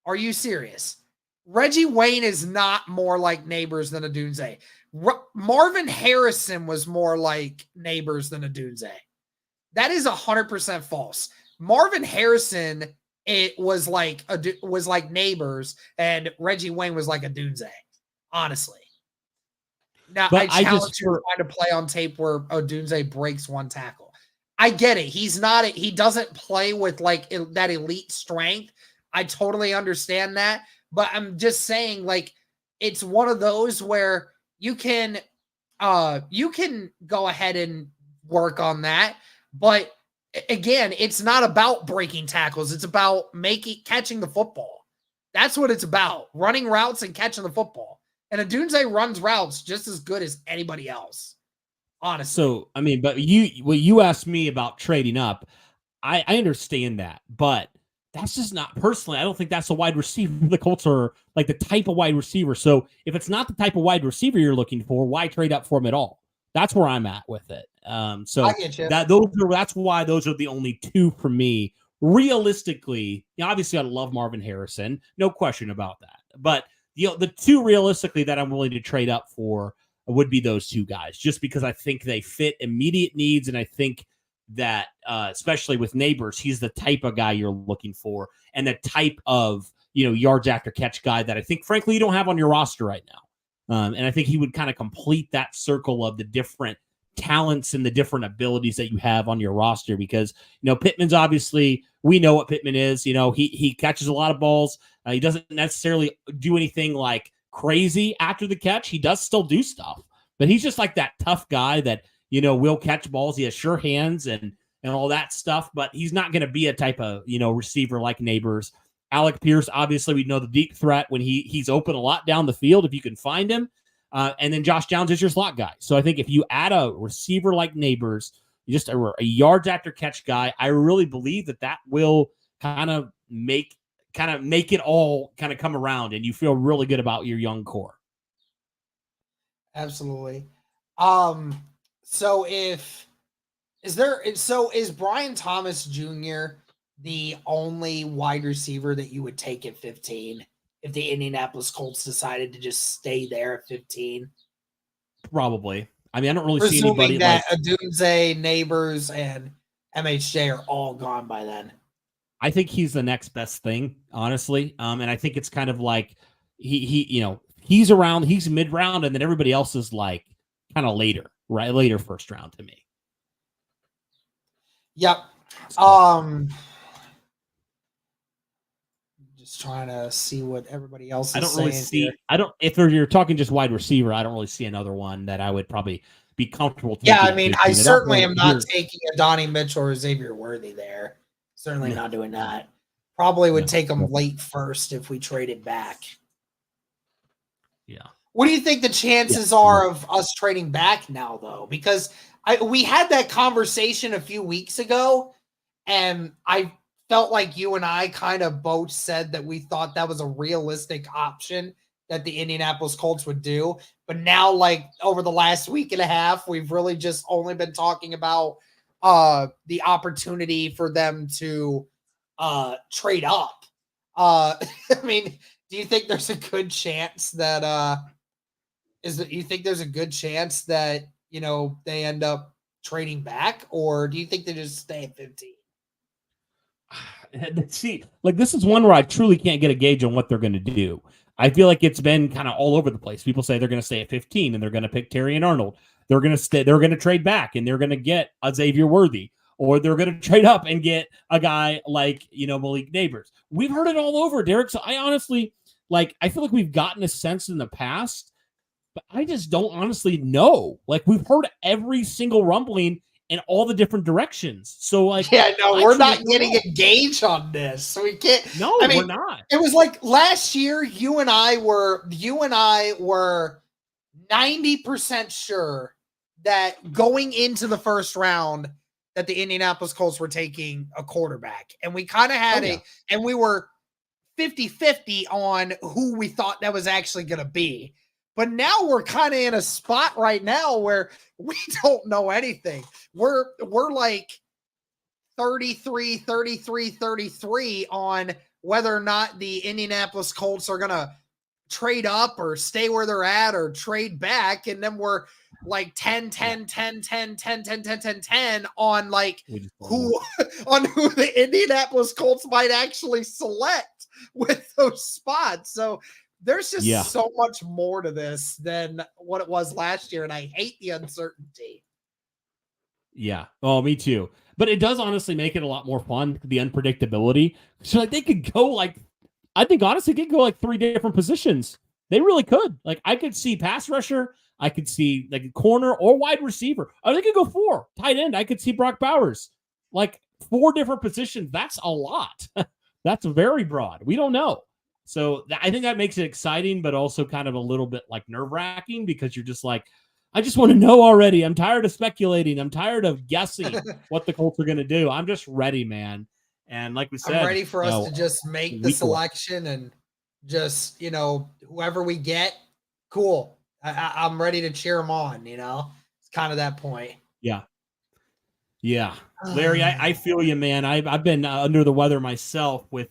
Are you serious? Reggie Wayne is not more like Neighbors than Adunze. Marvin Harrison was more like Neighbors than Adunze. That is 100% false. Marvin Harrison, it was like Neighbors, and Reggie Wayne was like Adunze. Honestly. Now, I challenge you to find a play on tape where Odunze breaks one tackle. I get it. He doesn't play with like that elite strength. I totally understand that. But I'm just saying, like, it's one of those where you can go ahead and work on that. But again, it's not about breaking tackles. It's about catching the football. That's what it's about. Running routes and catching the football. And Adunze runs routes just as good as anybody else, honestly. So, I mean, but you asked me about trading up. I understand that, but that's just not personally. I don't think that's a wide receiver. The Colts are like the type of wide receiver. So if it's not the type of wide receiver you're looking for, why trade up for him at all? That's where I'm at with it. So I get you. That's why those are the only two for me. Realistically, obviously I love Marvin Harrison. No question about that. But the two realistically that I'm willing to trade up for would be those two guys, just because I think they fit immediate needs. And I think that, especially with Neighbors, he's the type of guy you're looking for and the type of, yards after catch guy that I think, frankly, you don't have on your roster right now. And I think he would kind of complete that circle of the different talents and the different abilities that you have on your roster, because, Pittman's obviously, we know what Pittman is. He catches a lot of balls. He doesn't necessarily do anything like crazy after the catch. He does still do stuff, but he's just like that tough guy that, will catch balls. He has sure hands and all that stuff, but he's not going to be a type of, receiver like Neighbors. Alec Pierce, obviously, we know the deep threat when he's open a lot down the field if you can find him. And then Josh Downs is your slot guy. So I think if you add a receiver like Neighbors, just a yards after catch guy, I really believe that will kind of make it all kind of come around and you feel really good about your young core. Absolutely. So is Brian Thomas Jr. the only wide receiver that you would take at 15 if the Indianapolis Colts decided to just stay there at 15? Probably. I mean, I don't really see Presuming anybody that like Odunze, Neighbors, and MHJ are all gone by then. I think he's the next best thing, honestly. And I think it's kind of like he's around, he's mid round, and then everybody else is like kind of later, right? Later first round to me. Yep. So, just trying to see what everybody else is saying. I don't really see. If you're talking just wide receiver, I don't really see another one that I would probably be comfortable taking. Yeah, I mean, I certainly am not taking a Donnie Mitchell or Xavier Worthy there. Certainly not doing that. Probably would take them late first if we traded back. Yeah. What do you think the chances are of us trading back now, though? Because we had that conversation a few weeks ago, and I felt like you and I kind of both said that we thought that was a realistic option that the Indianapolis Colts would do. But now, like over the last week and a half, we've really just only been talking about the opportunity for them to trade up. I mean, do you think there's a good chance that you think there's a good chance that, you know, they end up trading back, or do you think they just stay at 15? See, like this is one where I truly can't get a gauge on what they're going to do. I feel like it's been kind of all over the place. People say they're going to stay at 15 and they're going to pick Terry and Arnold. They're going to stay. They're going to trade back and they're going to get a Xavier Worthy, or they're going to trade up and get a guy like, you know, Malik Neighbors. We've heard it all over, Derek. So I honestly, like, I feel like we've gotten a sense in the past, but I just don't honestly know. Like, we've heard every single rumbling in all the different directions. So, like, yeah, no, we're not getting a gauge on this. So we can't. No, I mean, we're not. It was like last year, you and I were 90% sure that going into the first round that the Indianapolis Colts were taking a quarterback. And we kind of had and we were 50-50 on who we thought that was actually going to be. But now we're kind of in a spot right now where we don't know anything. We're like 33 on whether or not the Indianapolis Colts are going to trade up or stay where they're at or trade back. And then we're like 10 on like who the Indianapolis Colts might actually select with those spots. So there's just so much more to this than what it was last year, and I hate the uncertainty. Yeah. Oh, me too. But it does honestly make it a lot more fun, the unpredictability. So like they could go like, I think honestly they could go like 3 different positions. They really could. Like I could see pass rusher, I could see like a corner or wide receiver. Or they could go 4. Tight end, I could see Brock Bowers. Like 4 different positions. That's a lot. That's very broad. We don't know. So I think that makes it exciting, but also kind of a little bit like nerve-wracking because you're just like, I just want to know already. I'm tired of speculating. I'm tired of guessing what the Colts are going to do. I'm just ready, man. And like we said, I'm ready for us to just make the selection and just, you know, whoever we get, cool. I'm ready to cheer them on, you know? It's kind of that point. Yeah. Yeah. Larry, I feel you, man. I've been under the weather myself with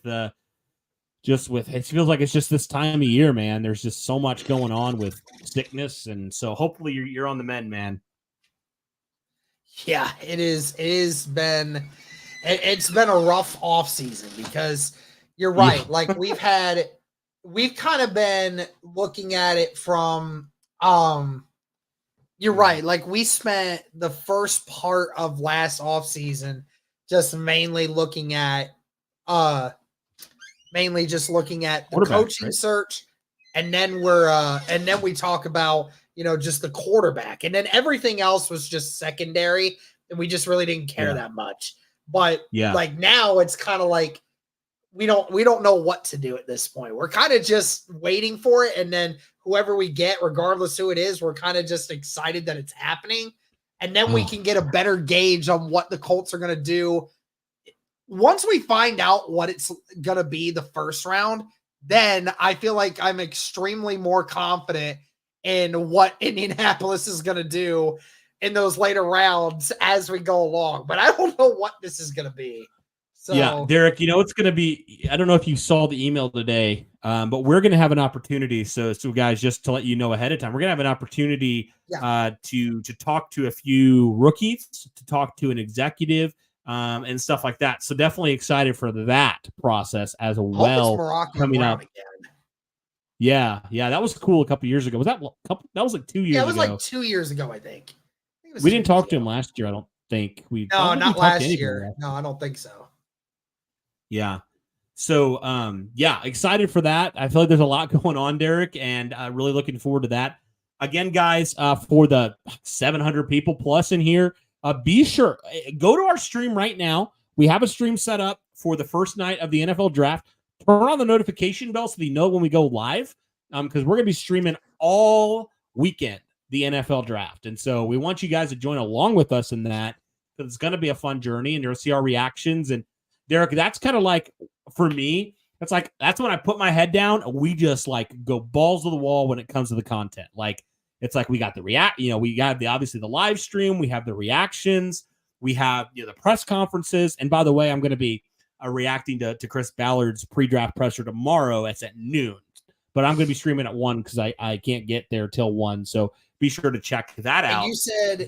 it feels like it's just this time of year, man. There's just so much going on with sickness, and so hopefully you're on the mend, man. Yeah, it's been a rough off season because you're right. Yeah. Like we've kind of been looking at it from you're right. Like we spent the first part of last off season just mainly looking at the coaching search, and then we talk about, you know, just the quarterback, and then everything else was just secondary, and we just really didn't care that much. But like now it's kind of like we don't know what to do at this point. We're kind of just waiting for it, and then whoever we get, regardless who it is, we're kind of just excited that it's happening, and then we can get a better gauge on what the Colts are going to do. Once we find out what it's going to be the first round, then I feel like I'm extremely more confident in what Indianapolis is going to do in those later rounds as we go along. But I don't know what this is going to be. So Derek, it's going to be, I don't know if you saw the email today, but we're going to have an opportunity. So guys, just to let you know ahead of time, we're going to have an opportunity to talk to a few rookies, to talk to an executive, and stuff like that. So definitely excited for that process as well coming up. Again. Yeah, that was cool a couple years ago. Was that that was like 2 years ago? Yeah, it was like 2 years ago, I think. We didn't talk to him last year, I don't think. Not last year. No, I don't think so. Yeah. So, excited for that. I feel like there's a lot going on, Derek, and really looking forward to that. Again, guys, for the 700 people plus in here, be sure, go to our stream right now. We have a stream set up for the first night of the NFL draft. Turn on the notification bell so that you know when we go live, because we're going to be streaming all weekend the NFL draft. And so we want you guys to join along with us in that, because it's going to be a fun journey, and you'll see our reactions. And Derek, that's kind of like, for me, that's when I put my head down. We just like go balls to the wall when it comes to the content. Like, it's like we got the we got obviously the live stream, we have the reactions, we have the press conferences. And by the way, I'm going to be reacting to Chris Ballard's pre-draft presser tomorrow. It's at noon, but I'm going to be streaming at 1 because I can't get there till 1. So be sure to check that out. You said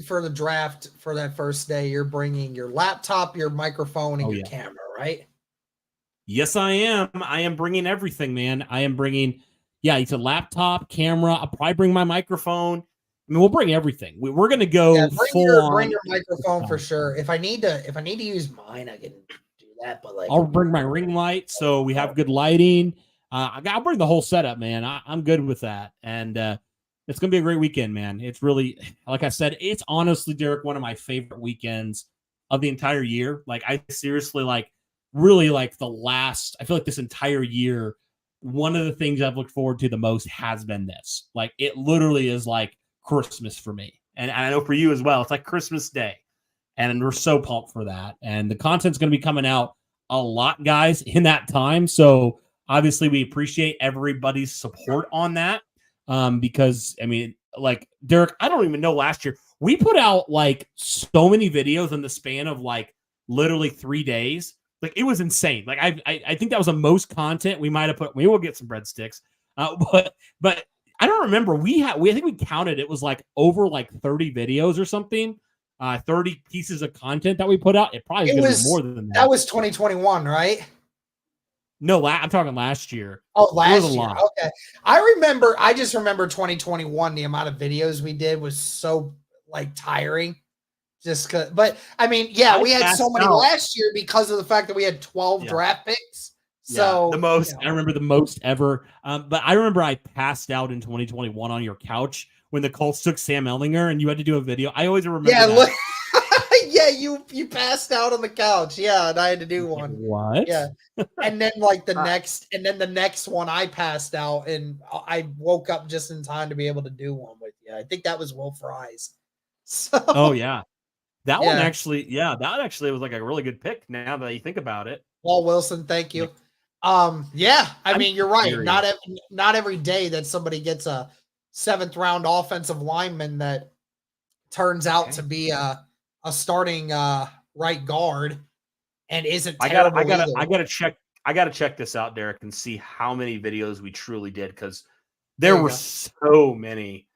for the draft, for that first day, you're bringing your laptop, your microphone, and your camera, right? Yes, I am. I am bringing everything, man. I am bringing, it's a laptop, camera. I'll probably bring my microphone. I mean, we'll bring everything. We're going to go bring your microphone for sure. If I need to use mine, I can do that. But like, I'll bring my ring light so we have good lighting. I'll bring the whole setup, man. I'm good with that. And it's going to be a great weekend, man. It's really, like I said, it's honestly, Derek, one of my favorite weekends of the entire year. Like, I seriously really like I feel like this entire year, one of the things I've looked forward to the most has been this. Like, it literally is like Christmas for me. And I know for you as well, it's like Christmas Day. And we're so pumped for that. And the content's going to be coming out a lot, guys, in that time. So obviously we appreciate everybody's support on that. Because I mean, like, Derek, I don't even know, last year we put out like so many videos in the span of like literally 3 days. Like, it was insane. Like, I think that was the most content we might have put. We will get some breadsticks, but I don't remember. I think we counted. It was like over like 30 videos or something. 30 pieces of content that we put out. It probably was more than that. That was 2021, right? No, I'm talking last year. Oh, last year. Okay. I just remember 2021, the amount of videos we did was so like tiring. Just cause, but I mean, we had so many last year because of the fact that we had 12 draft picks. So the most, I remember the most ever. But I remember I passed out in 2021 on your couch when the Colts took Sam Ellinger and you had to do a video. I always remember that. You passed out on the couch. Yeah, and I had to do one. What? Yeah. And then the next one I passed out and I woke up just in time to be able to do one with you. I think that was Will Fries. So That one actually was like a really good pick now that you think about it. Paul Wilson, thank you. I mean, you're right. Not every day that somebody gets a 7th round offensive lineman that turns out to be a starting right guard and isn't terrible. I gotta check this out, Derek, and see how many videos we truly did, because there were so many.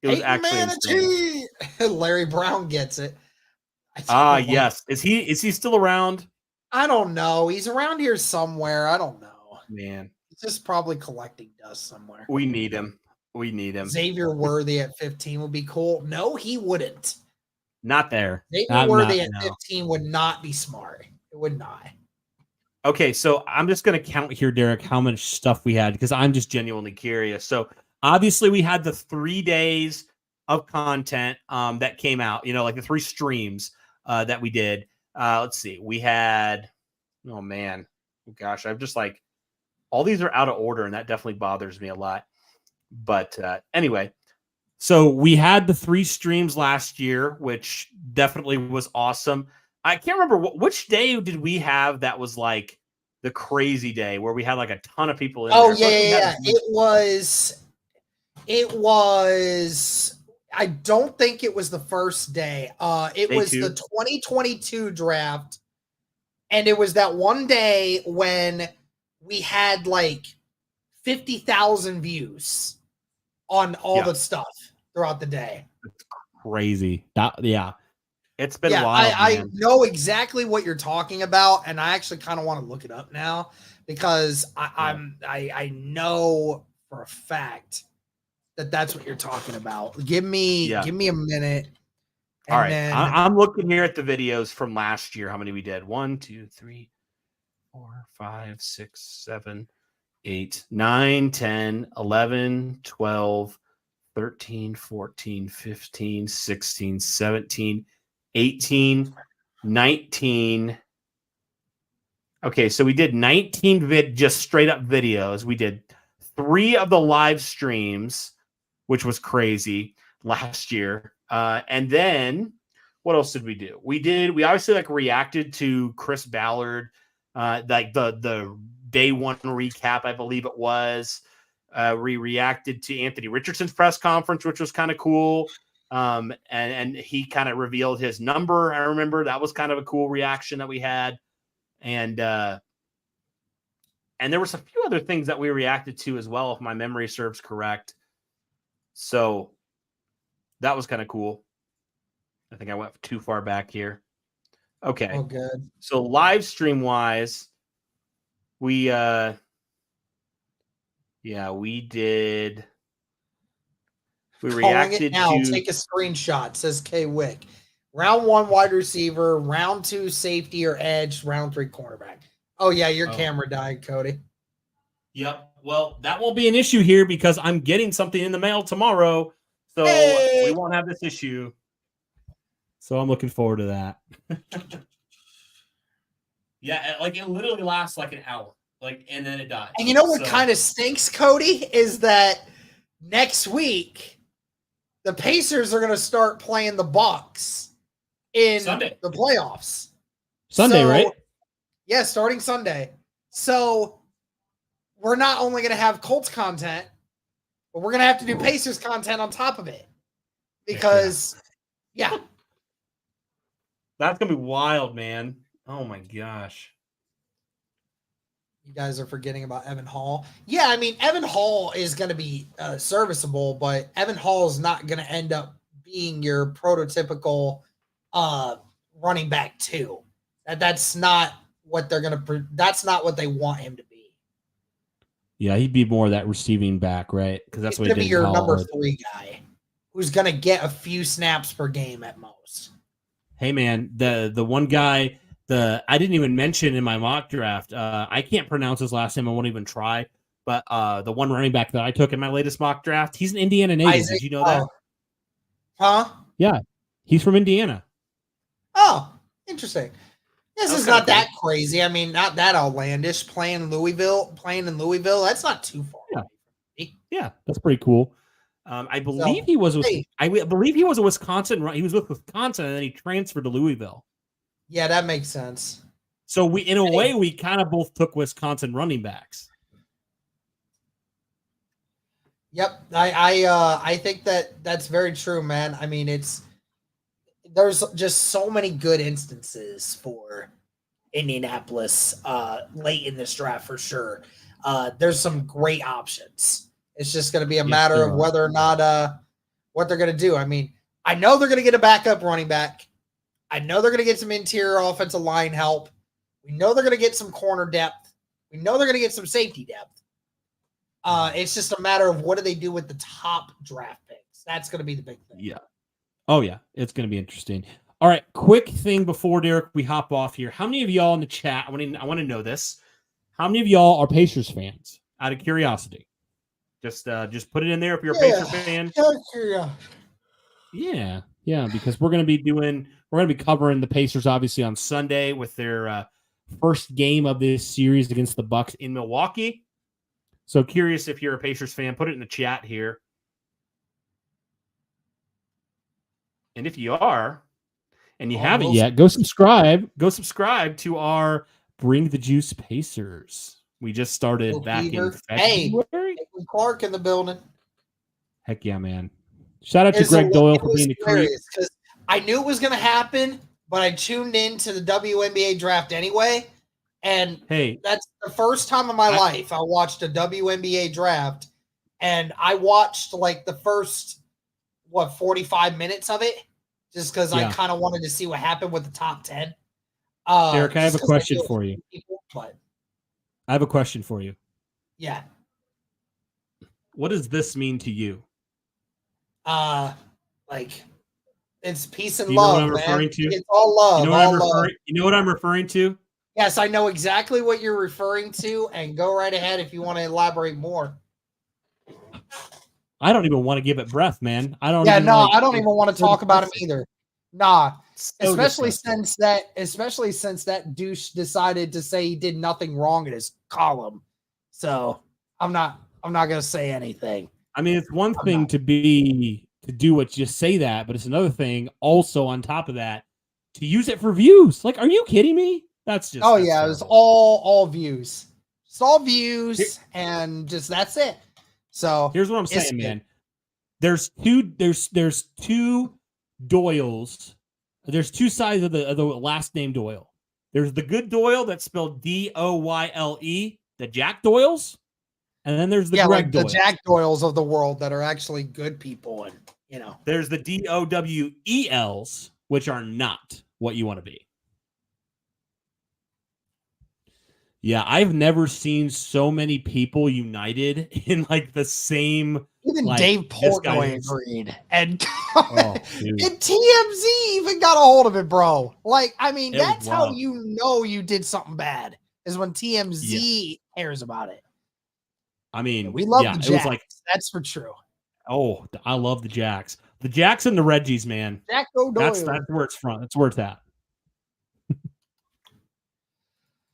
It was actually insane. Larry Brown gets it. Yes. Is he still around? I don't know. He's around here somewhere. I don't know. Man. He's just probably collecting dust somewhere. We need him. Xavier Worthy at 15 would be cool. No, he wouldn't. Not there. Xavier Worthy at 15 would not be smart. It would not. Okay, so I'm just going to count here, Derek, how much stuff we had, because I'm just genuinely curious. So obviously we had the 3 days of content that came out, like the 3 streams that we did. Let's see. We had, oh man, gosh, I'm just like, all these are out of order, and that definitely bothers me a lot. But anyway, so we had the 3 streams last year, which definitely was awesome. I can't remember which day did we have that was like the crazy day where we had like a ton of people in there. Yeah. It was, I don't think it was the first day. It was the 2022 draft. And it was that one day when we had like 50,000 views on all the stuff throughout the day. It's crazy. It's been wild. I know exactly what you're talking about, and I actually kind of want to look it up now because I know for a fact that that's what you're talking about. Give me a minute. All right, I'm looking here at the videos from last year. How many we did? 1, 2, 3, 4, 5, 6, 7, 8, 9, 10, 11, 12, 13, 14, 15, 16, 17, 18, 19. Okay, so we did 19 just straight up videos. We did 3 of the live streams, which was crazy last year. And then what else did we do? We obviously like reacted to Chris Ballard, like the day 1 recap, I believe it was. We reacted to Anthony Richardson's press conference, which was kind of cool. And he kind of revealed his number. I remember that was kind of a cool reaction that we had. And there was a few other things that we reacted to as well, if my memory serves correct. So that was kind of cool. I think I went too far back here. Okay. Oh, good. So live stream wise, we did. We reacted now. to. Take a screenshot. Says K Wick. Round 1 wide receiver, round 2 safety or edge, round 3 cornerback. Oh yeah, your camera died, Cody. Yep. Well, that won't be an issue here because I'm getting something in the mail tomorrow, so we won't have this issue. So I'm looking forward to that. Yeah, like it literally lasts like an hour, and then it dies. And you know what kind of stinks, Cody, is that next week the Pacers are going to start playing the Bucks in Sunday. The playoffs. Sunday, right? Yeah, starting Sunday. So we're not only going to have Colts content, but we're going to have to do Pacers content on top of it. Because, yeah. That's going to be wild, man. Oh, my gosh. You guys are forgetting about Evan Hall. Yeah, I mean, Evan Hall is going to be serviceable, but Evan Hall is not going to end up being your prototypical running back 2. That's not what they're going to. That's not what they want him to be. Yeah, he'd be more of that receiving back, right? Because that's what he did. He's going to be your number 3 guy, who's going to get a few snaps per game at most. Hey, man, the one guy. I didn't even mention in my mock draft. I can't pronounce his last name. I won't even try. But the one running back that I took in my latest mock draft, he's an Indiana native. Did you know that? Huh? Yeah, he's from Indiana. Oh, interesting. This is not that crazy. I mean, not that outlandish. Playing in Louisville, that's not too far. Yeah, that's pretty cool. I believe he was. I believe he was a Wisconsin. He was with Wisconsin, and then he transferred to Louisville. Yeah, that makes sense. So we kind of both took Wisconsin running backs. Yep, I think that's very true, man. I mean, there's just so many good instances for Indianapolis late in this draft for sure. There's some great options. It's just going to be a matter of whether or not what they're going to do. I mean, I know they're going to get a backup running back. I know they're going to get some interior offensive line help. We know they're going to get some corner depth. We know they're going to get some safety depth. It's just a matter of what do they do with the top draft picks. That's going to be the big thing. Yeah. Oh, yeah. It's going to be interesting. All right. Quick thing before, Derek, we hop off here. How many of y'all in the chat, I want to know this. How many of y'all are Pacers fans? Out of curiosity. Just put it in there if you're a Pacers fan. Yeah, because we're going to be covering the Pacers obviously on Sunday with their first game of this series against the Bucks in Milwaukee. So curious if you're a Pacers fan, put it in the chat here. And if you are, and you haven't yet, go subscribe. Go subscribe to our Bring the Juice Pacers. We just started back in February. Hey, Clark in the building. Heck yeah, man. Shout out to Greg Doyle for being the creator. I knew it was going to happen, but I tuned into the WNBA draft anyway. And hey, that's the first time in my life I watched a WNBA draft. And I watched like the first, 45 minutes of it, just because I kind of wanted to see what happened with the top 10. Derek, I have a question for you. I have a question for you. Yeah. What does this mean to you? Like, it's peace and Do you love, know what I'm man. referring to? It's all love. You know what I'm referring to? Yes, I know exactly what you're referring to, and go right ahead if you want to elaborate more. I don't even want to give it breath, man. I don't. Yeah, even I don't even want to talk about him either. Nah, so especially since that douche decided to say he did nothing wrong in his column. So I'm not gonna say anything. I mean, it's one thing to do what you say that, but it's another thing also on top of that to use it for views. Like, are you kidding me? That's just it was all views. It's all views, and just that's it. So here's what I'm saying, man. There's two Doyles. There's two sides of the last name Doyle. There's the good Doyle that's spelled Doyle, the Jack Doyles, and then there's the Greg Doyles, the Jack Doyles of the world that are actually good people, and there's the Dowels, which are not what you want to be. Yeah, I've never seen so many people united in like the same. Even Dave Portnoy agreed, and and TMZ even got a hold of it, bro. Like, I mean, that's how you know you did something bad, is when TMZ cares about it. I mean, we love the Jacks. It was like, that's for true. Oh, I love the Jacks. The Jacks and the Reggies, man. Jack O'Doyle. That's where it's from. That's where it's at.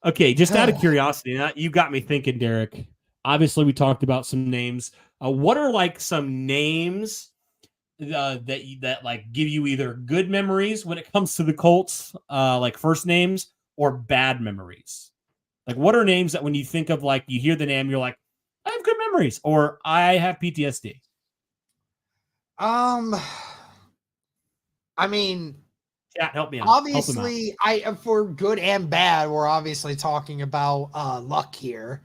Okay, just out of curiosity, you got me thinking, Derek. Obviously, we talked about some names. What are like some names that like give you either good memories when it comes to the Colts, like first names, or bad memories? Like, what are names that when you think of, like, you hear the name, you're like, I have good memories, or I have PTSD? I mean, chat, help me out. Obviously, for good and bad, we're obviously talking about luck here.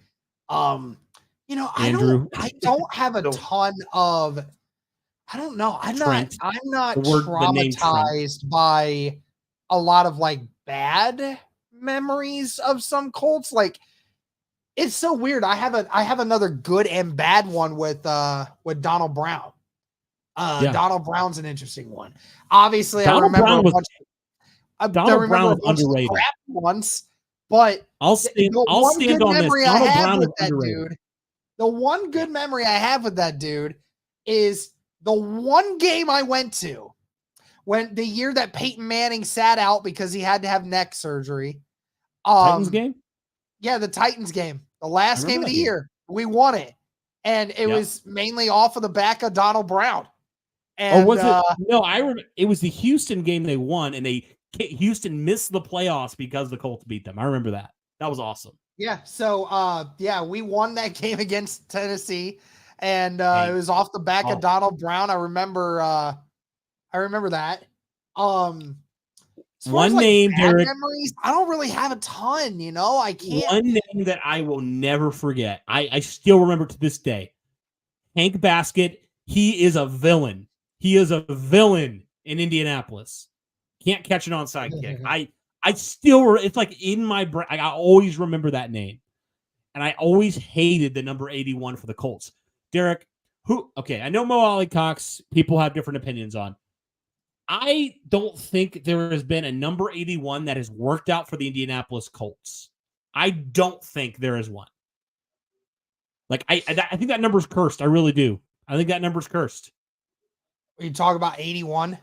Andrew. I don't have a ton of. I don't know. I'm Trent. not traumatized by a lot of like bad memories of some Colts. Like, it's so weird. I have another good and bad one with Donald Brown. Donald Brown's an interesting one. Obviously, I remember a bunch of underrated crap once, but I'll stand on this. Donald Brown is underrated. Dude, the one good memory I have with that dude is the one game I went to when the year that Peyton Manning sat out because he had to have neck surgery. Titans game? Yeah, the Titans game. The last game of the year. We won it. And it was mainly off of the back of Donald Brown. And, or was it? No, I remember it was the Houston game they won, and Houston missed the playoffs because the Colts beat them. I remember that. That was awesome. Yeah. So, we won that game against Tennessee, and it was off the back of Donald Brown. I remember that. One name, Derek. Memories, I don't really have a ton. I can't. One name that I will never forget. I still remember to this day. Hank Baskett. He is a villain. He is a villain in Indianapolis. Can't catch an onside kick. I still, it's like in my brain. I always remember that name. And I always hated the number 81 for the Colts. Derek, I know Mo Alley Cox, people have different opinions on. I don't think there has been a number 81 that has worked out for the Indianapolis Colts. I don't think there is one. Like, I think that number's cursed. I really do. I think that number's cursed. You talk about 81?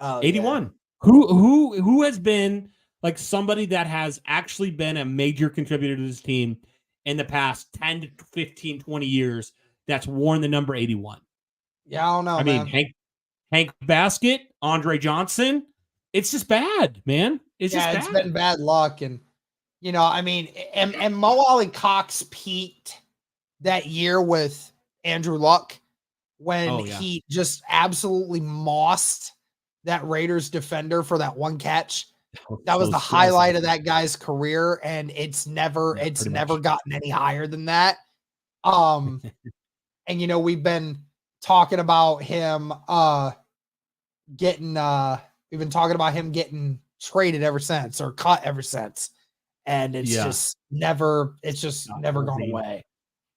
81. Yeah. Who has been like somebody that has actually been a major contributor to this team in the past 10 to 15, 20 years that's worn the number 81? Yeah, I don't know. I mean, Hank Baskett, Andre Johnson. It's just bad, man. It's been bad luck. And, and Mo Alley Cox peaked that year with Andrew Luck when he just absolutely mossed that Raiders defender for that one catch. That was So the screw us. highlight of that guy's career, and it's never gotten any higher than that. And we've been talking about him getting traded ever since, or cut ever since. And it's just never gone away.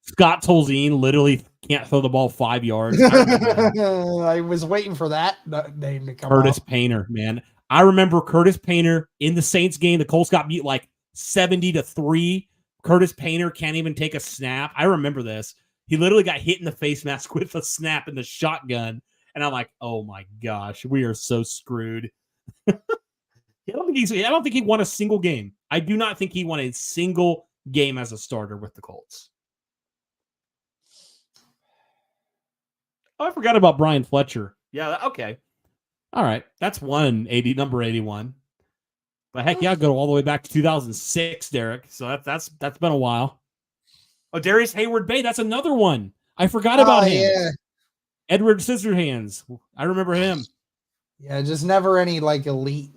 Scott Tolzien literally can't throw the ball 5 yards. I was waiting for that name to come Curtis up. Painter, man. I remember Curtis Painter in the Saints game. The Colts got beat like 70-3. Curtis Painter can't even take a snap. I remember this. He literally got hit in the face mask with a snap in the shotgun. And I'm like, oh my gosh, we are so screwed. I don't think he won a single game. I do not think he won a single game as a starter with the Colts. Oh, I forgot about Brian Fletcher. Yeah, okay. All right. That's number 81. But heck yeah, go all the way back to 2006, Derek. So that's been a while. Oh, Darius Hayward-Bay, that's another one. I forgot about him. Yeah. Edward Scissorhands. I remember him. Yeah, just never any like elite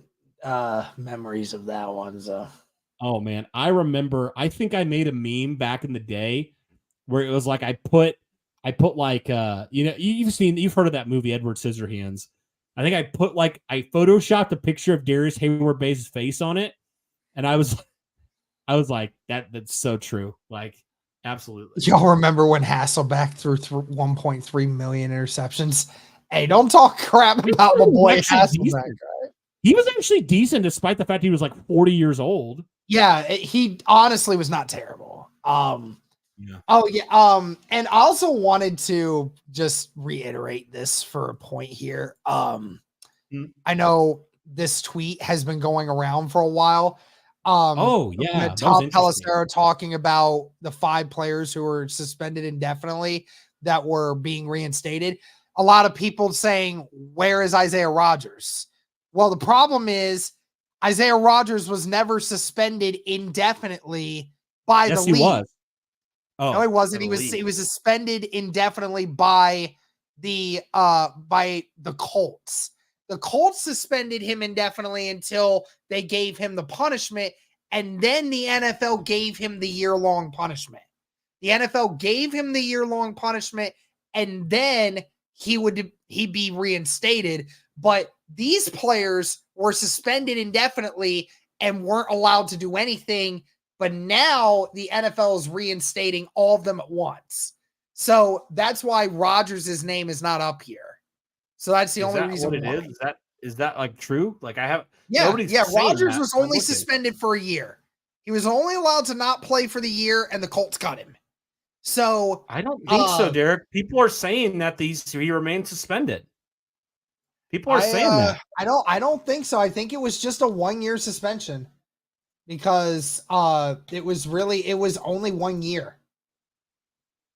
memories of that one. So. Oh man, I remember. I think I made a meme back in the day where it was like I put like you've heard of that movie Edward Scissorhands. I think I photoshopped a picture of Darius Hayward-Bay's face on it, and I was like that's so true. Like absolutely. Y'all remember when Hasselbeck threw 1.3 million interceptions? Hey, don't talk crap about my boy Hasselbeck. Right? He was actually decent despite the fact he was like 40 years old. Yeah, he honestly was not terrible. Yeah. Oh yeah. And I also wanted to just reiterate this for a point here. I know this tweet has been going around for a while. Tom Pelissero talking about the 5 players who were suspended indefinitely that were being reinstated. A lot of people saying, where is Isaiah Rodgers? Well, the problem is Isaiah Rodgers was never suspended indefinitely by the league. He was. Oh, no, he wasn't. He was suspended indefinitely by the Colts. The Colts suspended him indefinitely until they gave him the punishment, and then the NFL gave him the year-long punishment. The NFL gave him the year-long punishment, and then he'd be reinstated. But these players were suspended indefinitely and weren't allowed to do anything. But now the NFL is reinstating all of them at once. So that's why Rodgers' name is not up here. So that's the only reason why. Is that like true? Like I have Rodgers was only suspended for a year. He was only allowed to not play for the year, and the Colts cut him. So I don't think so, Derek. People are saying that he remains suspended. People are saying that. I don't think so. I think it was just a 1-year suspension because it was only 1 year.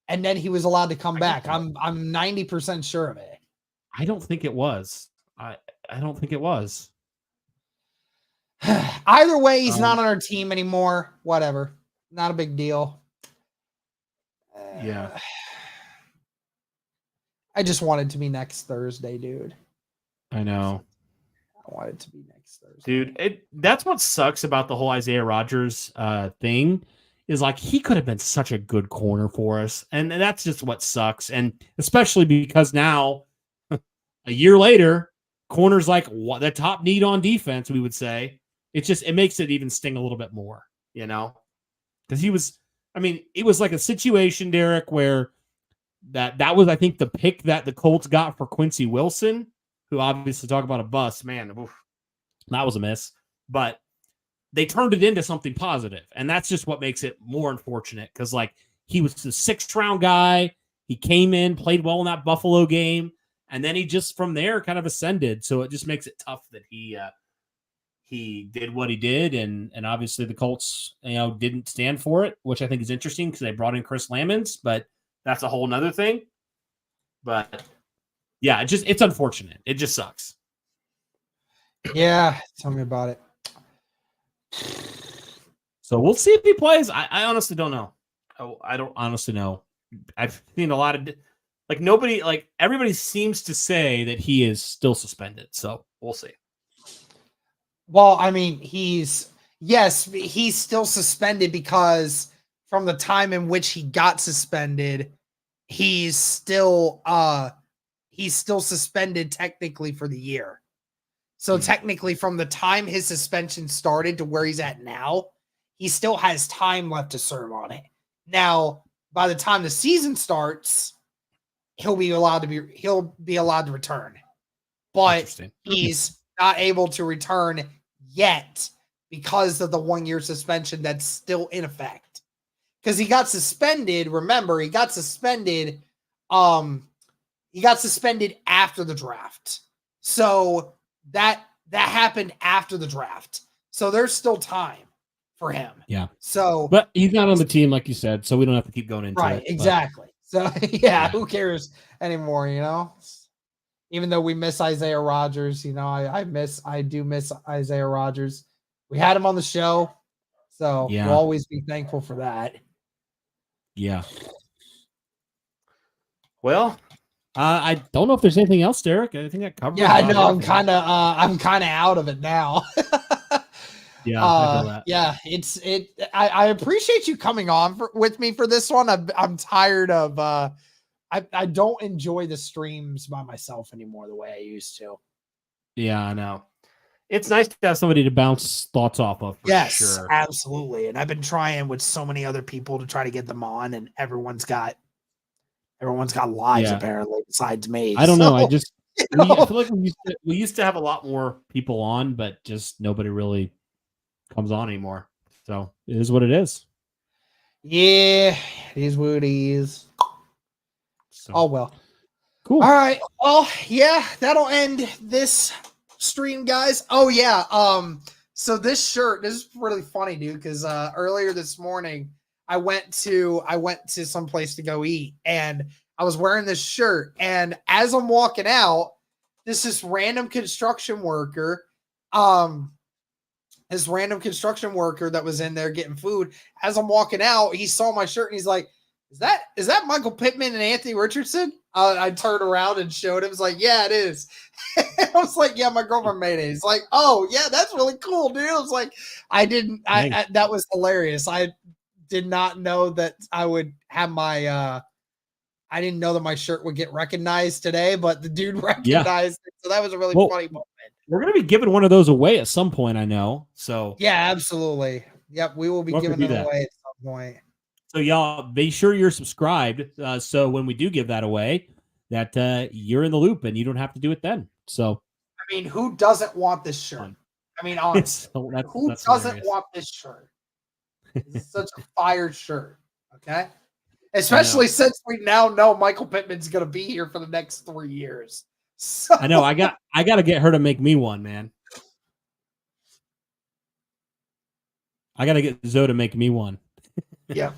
And then he was allowed to come back. I'm 90% sure of it. I don't think it was. I don't think it was. Either way, he's not on our team anymore. Whatever. Not a big deal. Yeah. I just want it to be next Thursday, dude. I know. I want it to be next Thursday. Dude, that's what sucks about the whole Isaiah Rodgers thing is like he could have been such a good corner for us. And that's just what sucks. And especially because now, a year later, corner's like the top need on defense, we would say. It makes it even sting a little bit more, you know? Because it was like a situation, Derek, where that was, I think, the pick that the Colts got for Quincy Wilson, who obviously talk about a bust, man, that was a miss. But they turned it into something positive, and that's just what makes it more unfortunate because, like, he was the 6th-round guy. He came in, played well in that Buffalo game, and then he just from there kind of ascended. So it just makes it tough that he did what he did, and obviously the Colts, didn't stand for it, which I think is interesting because they brought in Chris Lamons, but that's a whole nother thing. But yeah, it's unfortunate. It just sucks. Yeah, tell me about it. So we'll see if he plays. I honestly don't know. I don't honestly know. I've seen a lot of everybody seems to say that he is still suspended. So we'll see. Well, I mean, he's still suspended because from the time in which he got suspended, he's still suspended technically for the year. So technically from the time his suspension started to where he's at now, he still has time left to serve on it. Now, by the time the season starts, he'll be allowed to return. But he's not able to return yet because of the 1-year suspension that's still in effect. Because he got suspended, remember, he got suspended after the draft. So that happened after the draft. So there's still time for him. Yeah. So but he's not on the team, like you said, so we don't have to keep going into it. Right, exactly. So yeah, who cares anymore, you know? Even though we miss Isaiah Rodgers, you know, I do miss Isaiah Rodgers. We had him on the show, so we'll always be thankful for that. Yeah. Well, I don't know if there's anything else, Derek. I think that covers. Yeah, I know. I'm kind of out of it now. Yeah, I feel that. Yeah, I appreciate you coming on with me for this one. I'm tired of. I don't enjoy the streams by myself anymore the way I used to. Yeah, I know. It's nice to have somebody to bounce thoughts off of. Yes, sure. Absolutely. And I've been trying with so many other people to try to get them on, and everyone's got lives apparently besides me. I don't know. I just I feel like we used to have a lot more people on, but just nobody really comes on anymore. So it is what it is. Yeah, it is what it is. So. Oh well. Cool. All right. Well, yeah, that'll end this stream, guys. Oh yeah. So this shirt, this is really funny, dude, because earlier this morning I went to some place to go eat, and I was wearing this shirt, and as I'm walking out, this random construction worker, that was in there getting food. As I'm walking out, he saw my shirt and he's like, Is that Michael Pittman and Anthony Richardson? I turned around and showed him. It's like, yeah, it is. I was like, yeah, my girlfriend made it. He's like, oh yeah, that's really cool, dude. I was like, that was hilarious. I did not know that I would have my, I didn't know that my shirt would get recognized today, but the dude recognized it. So that was a really funny moment. We're going to be giving one of those away at some point, I know. So yeah, absolutely. Yep. We will be giving them away at some point. So y'all be sure you're subscribed. So when we do give that away, that you're in the loop and you don't have to do it then. So, I mean, who doesn't want this shirt? I mean, honestly, who doesn't want this shirt? It's such a fire shirt. Okay. Especially since we now know Michael Pittman's going to be here for the next 3 years. So. I know. I got to get her to make me one, man. I got to get Zoe to make me one. Yeah.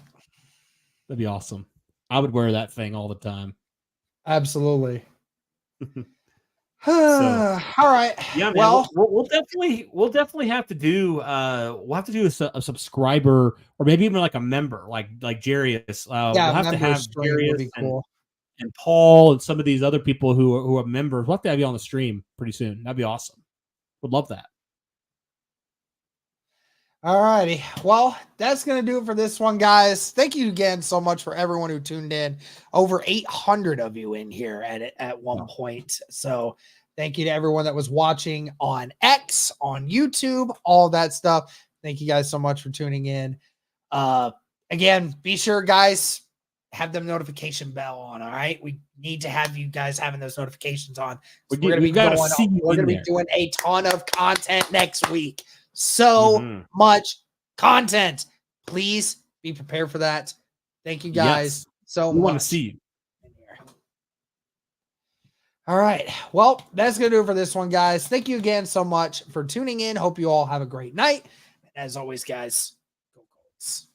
That'd be awesome. I would wear that thing all the time. Absolutely. All right. Yeah, man. Well, we'll definitely have to do a subscriber or maybe even like a member, like Jarius. We'll have to have Jarius and Paul and some of these other people who are members. We'll have to have you on the stream pretty soon. That'd be awesome. Would love that. All righty. Well, that's going to do it for this one, guys. Thank you again so much for everyone who tuned in. Over 800 of you in here at one point. So thank you to everyone that was watching on X, on YouTube, all that stuff. Thank you guys so much for tuning in. Again, be sure, guys, have them notification bell on. All right. We need to have you guys having those notifications on. We're going to be doing a ton of content next week. So much content. Please be prepared for that. Thank you guys so much. We want to see you. All right. Well, that's going to do it for this one, guys. Thank you again so much for tuning in. Hope you all have a great night. As always, guys, go Colts.